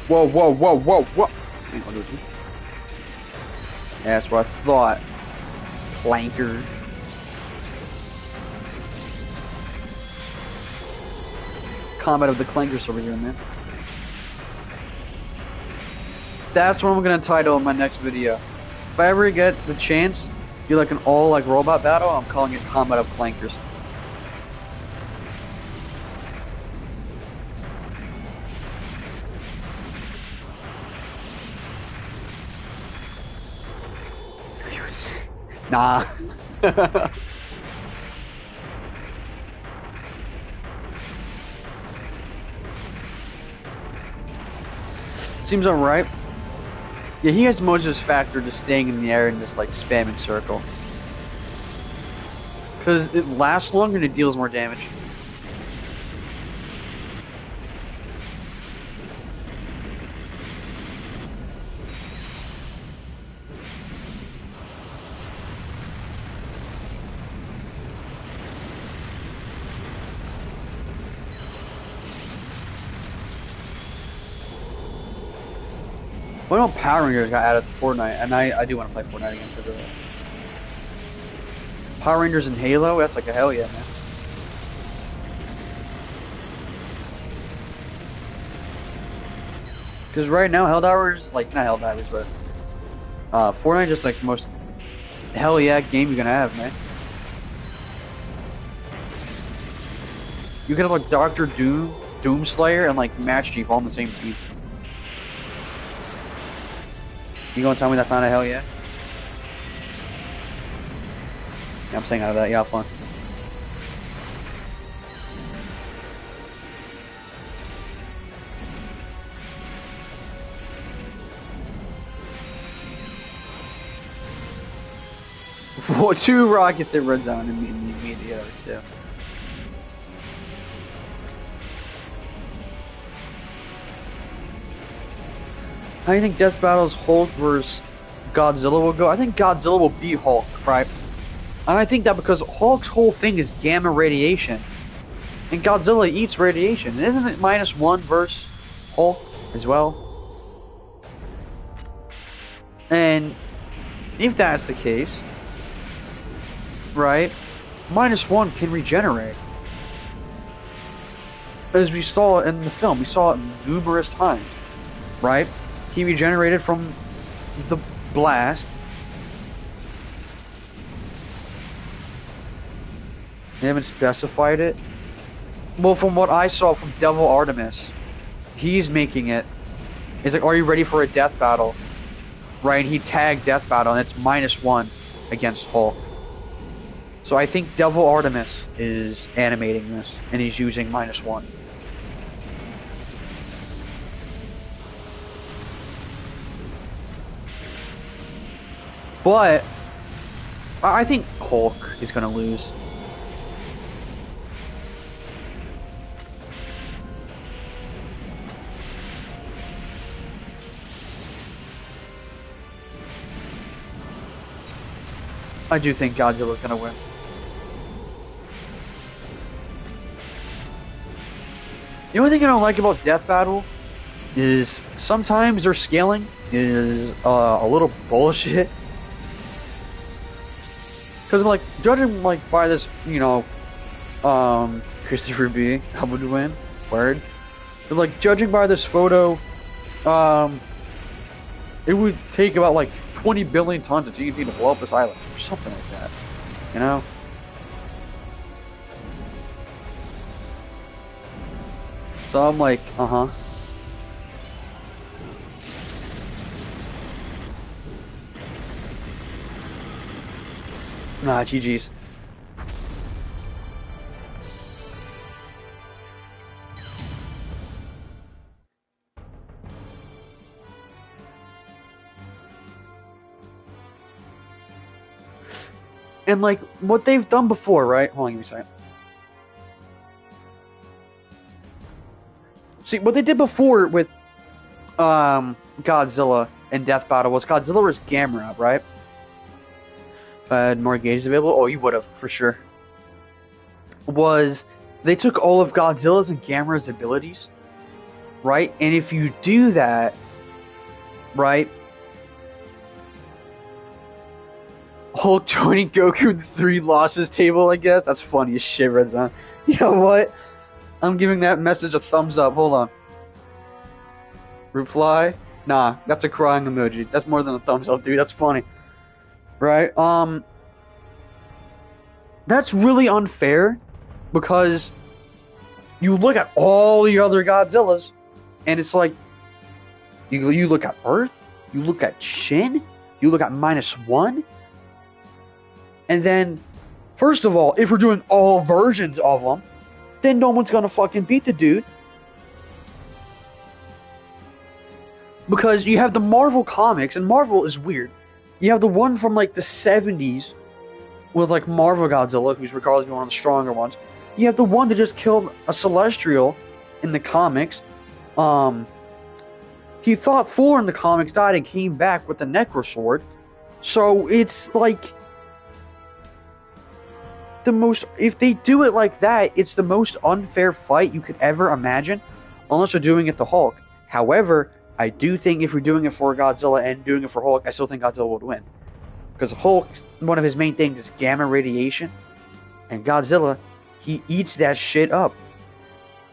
Whoa, whoa, whoa, whoa, whoa. Ain't gonna do it to you. Yeah, that's what I thought. Clanker. Combat of the Clankers over here, man. That's what I'm gonna title my next video. If I ever get the chance, do like an all like robot battle, I'm calling it Combat of Clankers. Nah. Seems alright. Yeah, he has Moses' factor just staying in the air and just like spamming circle. Because it lasts longer and it deals more damage. What about Power Rangers got added to Fortnite? And I do want to play Fortnite again because of that. Power Rangers and Halo? That's like a hell yeah, man. Because right now, Helldivers, like, not Helldivers, but Fortnite just like the most hell yeah game you're gonna have, man. You could have like Doctor Doom, Doomslayer, and like Match Chief all on the same team. You gonna tell me that's not a hell yeah? Yeah, I'm saying out of that, yeah, fun. Well, 2 rockets hit red zone and me the other 2. How do you think Death Battle's Hulk versus Godzilla will go? I think Godzilla will beat Hulk, right? And I think that because Hulk's whole thing is gamma radiation. And Godzilla eats radiation. And isn't it -1 versus Hulk as well? And if that's the case, right, -1 can regenerate. As we saw in the film, we saw it numerous times, right? He regenerated from the blast. They haven't specified it. Well, from what I saw from Devil Artemis, he's making it. He's like, are you ready for a death battle? Right, and he tagged death battle, and it's -1 against Hulk. So I think Devil Artemis is animating this, and he's using -1. But I think Hulk is gonna lose. I do think Godzilla's gonna win. The only thing I don't like about Death Battle is sometimes their scaling is a little bullshit. Because like judging like by this, Christopher B. I would win. Word. But like judging by this photo, it would take about like 20 billion tons of TNT to blow up this island or something like that. You know? So I'm like, uh-huh. Nah, GG's. And like what they've done before, right? Hold on, give me a second. See, what they did before with Godzilla and Death Battle was Godzilla was Gamera, right? If I had more gauges available, oh, you would have for sure. Was they took all of Godzilla's and Gamera's abilities, right? And if you do that, right? Hulk joining Goku in the 3 losses table, I guess. That's funny as shit, Red Zone. You know what? I'm giving that message a thumbs up. Hold on. Reply? Nah, that's a crying emoji. That's more than a thumbs up, dude. That's funny. Right? That's really unfair because you look at all the other Godzillas and it's like you look at Earth, you look at Shin, you look at -1, and then first of all, if we're doing all versions of them, then no one's gonna fucking beat the dude. Because you have the Marvel comics, and Marvel is weird. You have the one from like the 70s with like Marvel Godzilla, who's regarded to be one of the stronger ones. You have the one that just killed a Celestial in the comics. He thought Thor in the comics died and came back with the Necrosword. So it's like the most, if they do it like that, it's the most unfair fight you could ever imagine, unless you're doing it to Hulk. However, I do think if we're doing it for Godzilla and doing it for Hulk, I still think Godzilla would win. Because Hulk, one of his main things is gamma radiation, and Godzilla, he eats that shit up.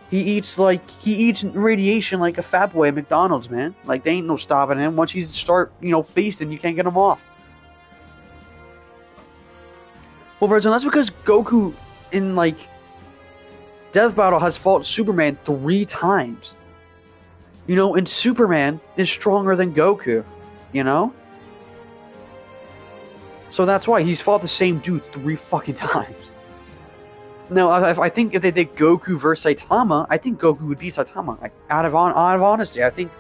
He eats radiation like a fat boy at McDonald's, man. Like, there ain't no stopping him. Once you start, feasting, you can't get him off. Well, Virgin, that's because Goku in, like, Death Battle has fought Superman 3 times. And Superman is stronger than Goku, So that's why he's fought the same dude 3 fucking times. Now, I think if they did Goku versus Saitama, I think Goku would beat Saitama. Like, out of honesty, I think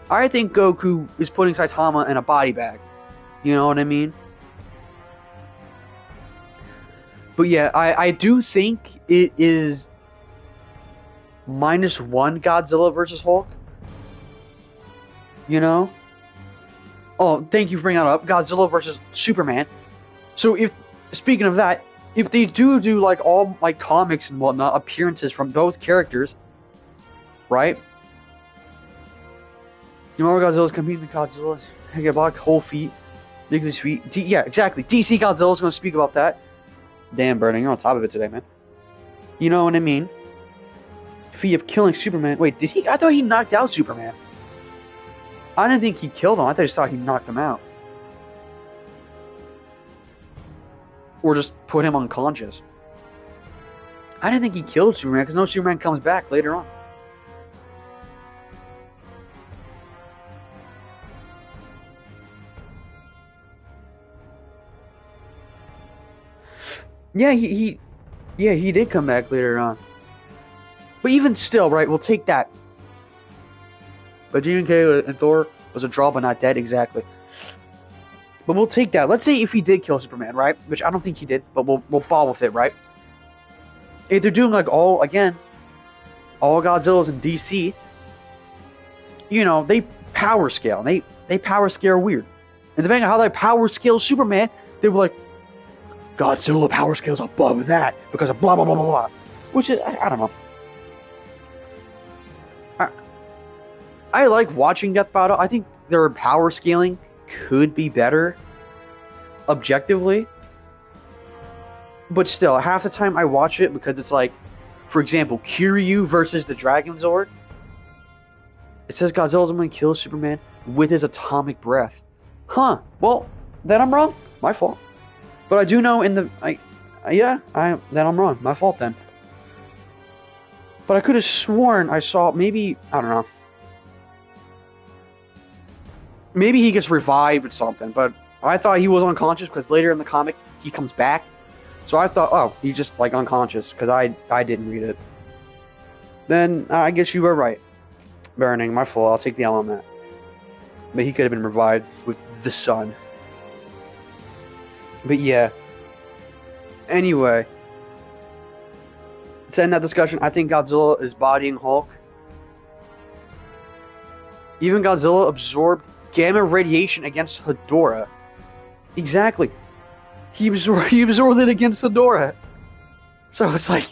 Goku is putting Saitama in a body bag. You know what I mean? But yeah, I do think it is -1 Godzilla versus Hulk. Oh, thank you for bringing that up. Godzilla versus Superman. So speaking of that, if they do like all like comics and whatnot appearances from both characters, right? Godzilla's competing with Godzilla. I get black whole feet, bigly sweet. Yeah, exactly. DC Godzilla's going to speak about that. Damn, Burning, you're on top of it today, man. You know what I mean? Feat of killing Superman. Wait, did he? I thought he knocked out Superman. I didn't think he killed him. I just thought he knocked him out. Or just put him unconscious. I didn't think he killed Superman because no Superman comes back later on. Yeah, he did come back later on. But even still, right, we'll take that. But GNK and Thor was a draw but not dead, exactly. But we'll take that. Let's say if he did kill Superman, right? Which I don't think he did, but we'll ball with it, right? If they're doing like all Godzillas in DC, you know, they power scale. They power scale weird. And depending on how they power scale Superman, they were like, Godzilla power scales above that because of blah blah blah blah blah. Which is I don't know. I like watching Death Battle. I think their power scaling could be better objectively. But still, half the time I watch it because it's like, for example, Kiryu versus the Dragon Zord. It says Godzilla's going to kill Superman with his atomic breath. Huh. Well, then I'm wrong. My fault. But I do know then I'm wrong. My fault then. But I could have sworn I saw maybe, I don't know. Maybe he gets revived or something, but I thought he was unconscious because later in the comic he comes back. So I thought, oh, he's just like unconscious because I didn't read it. Then I guess you were right. Burning, my fault. I'll take the L on that. But he could have been revived with the sun. But yeah. Anyway, to end that discussion, I think Godzilla is bodying Hulk. Even Godzilla absorbed gamma radiation against Hedorah. Exactly. He absorbed it against Hedorah. So it's like,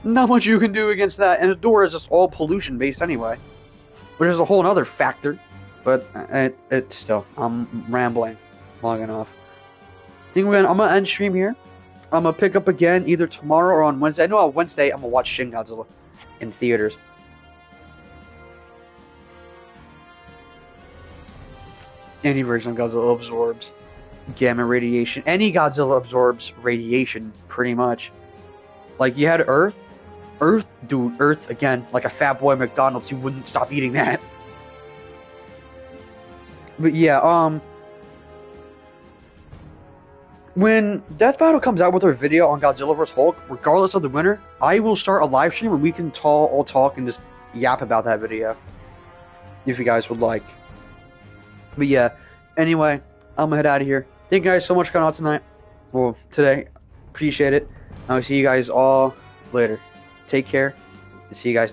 not much you can do against that. And Hedorah is just all pollution based anyway. Which is a whole other factor. But it's still, I'm rambling long enough. I think I'm gonna end stream here. I'm gonna pick up again either tomorrow or on Wednesday. I know on Wednesday I'm gonna watch Shin Godzilla in theaters. Any version of Godzilla absorbs gamma radiation. Any Godzilla absorbs radiation, pretty much. Like, you had Earth. Dude, Earth, again, like a fat boy at McDonald's, you wouldn't stop eating that. But yeah, when Death Battle comes out with our video on Godzilla vs. Hulk, regardless of the winner, I will start a live stream and we can all talk and just yap about that video. If you guys would like. But yeah, anyway, I'm gonna head out of here. Thank you guys so much for coming out tonight. Well, today. Appreciate it. I'll see you guys all later. Take care. See you guys next time.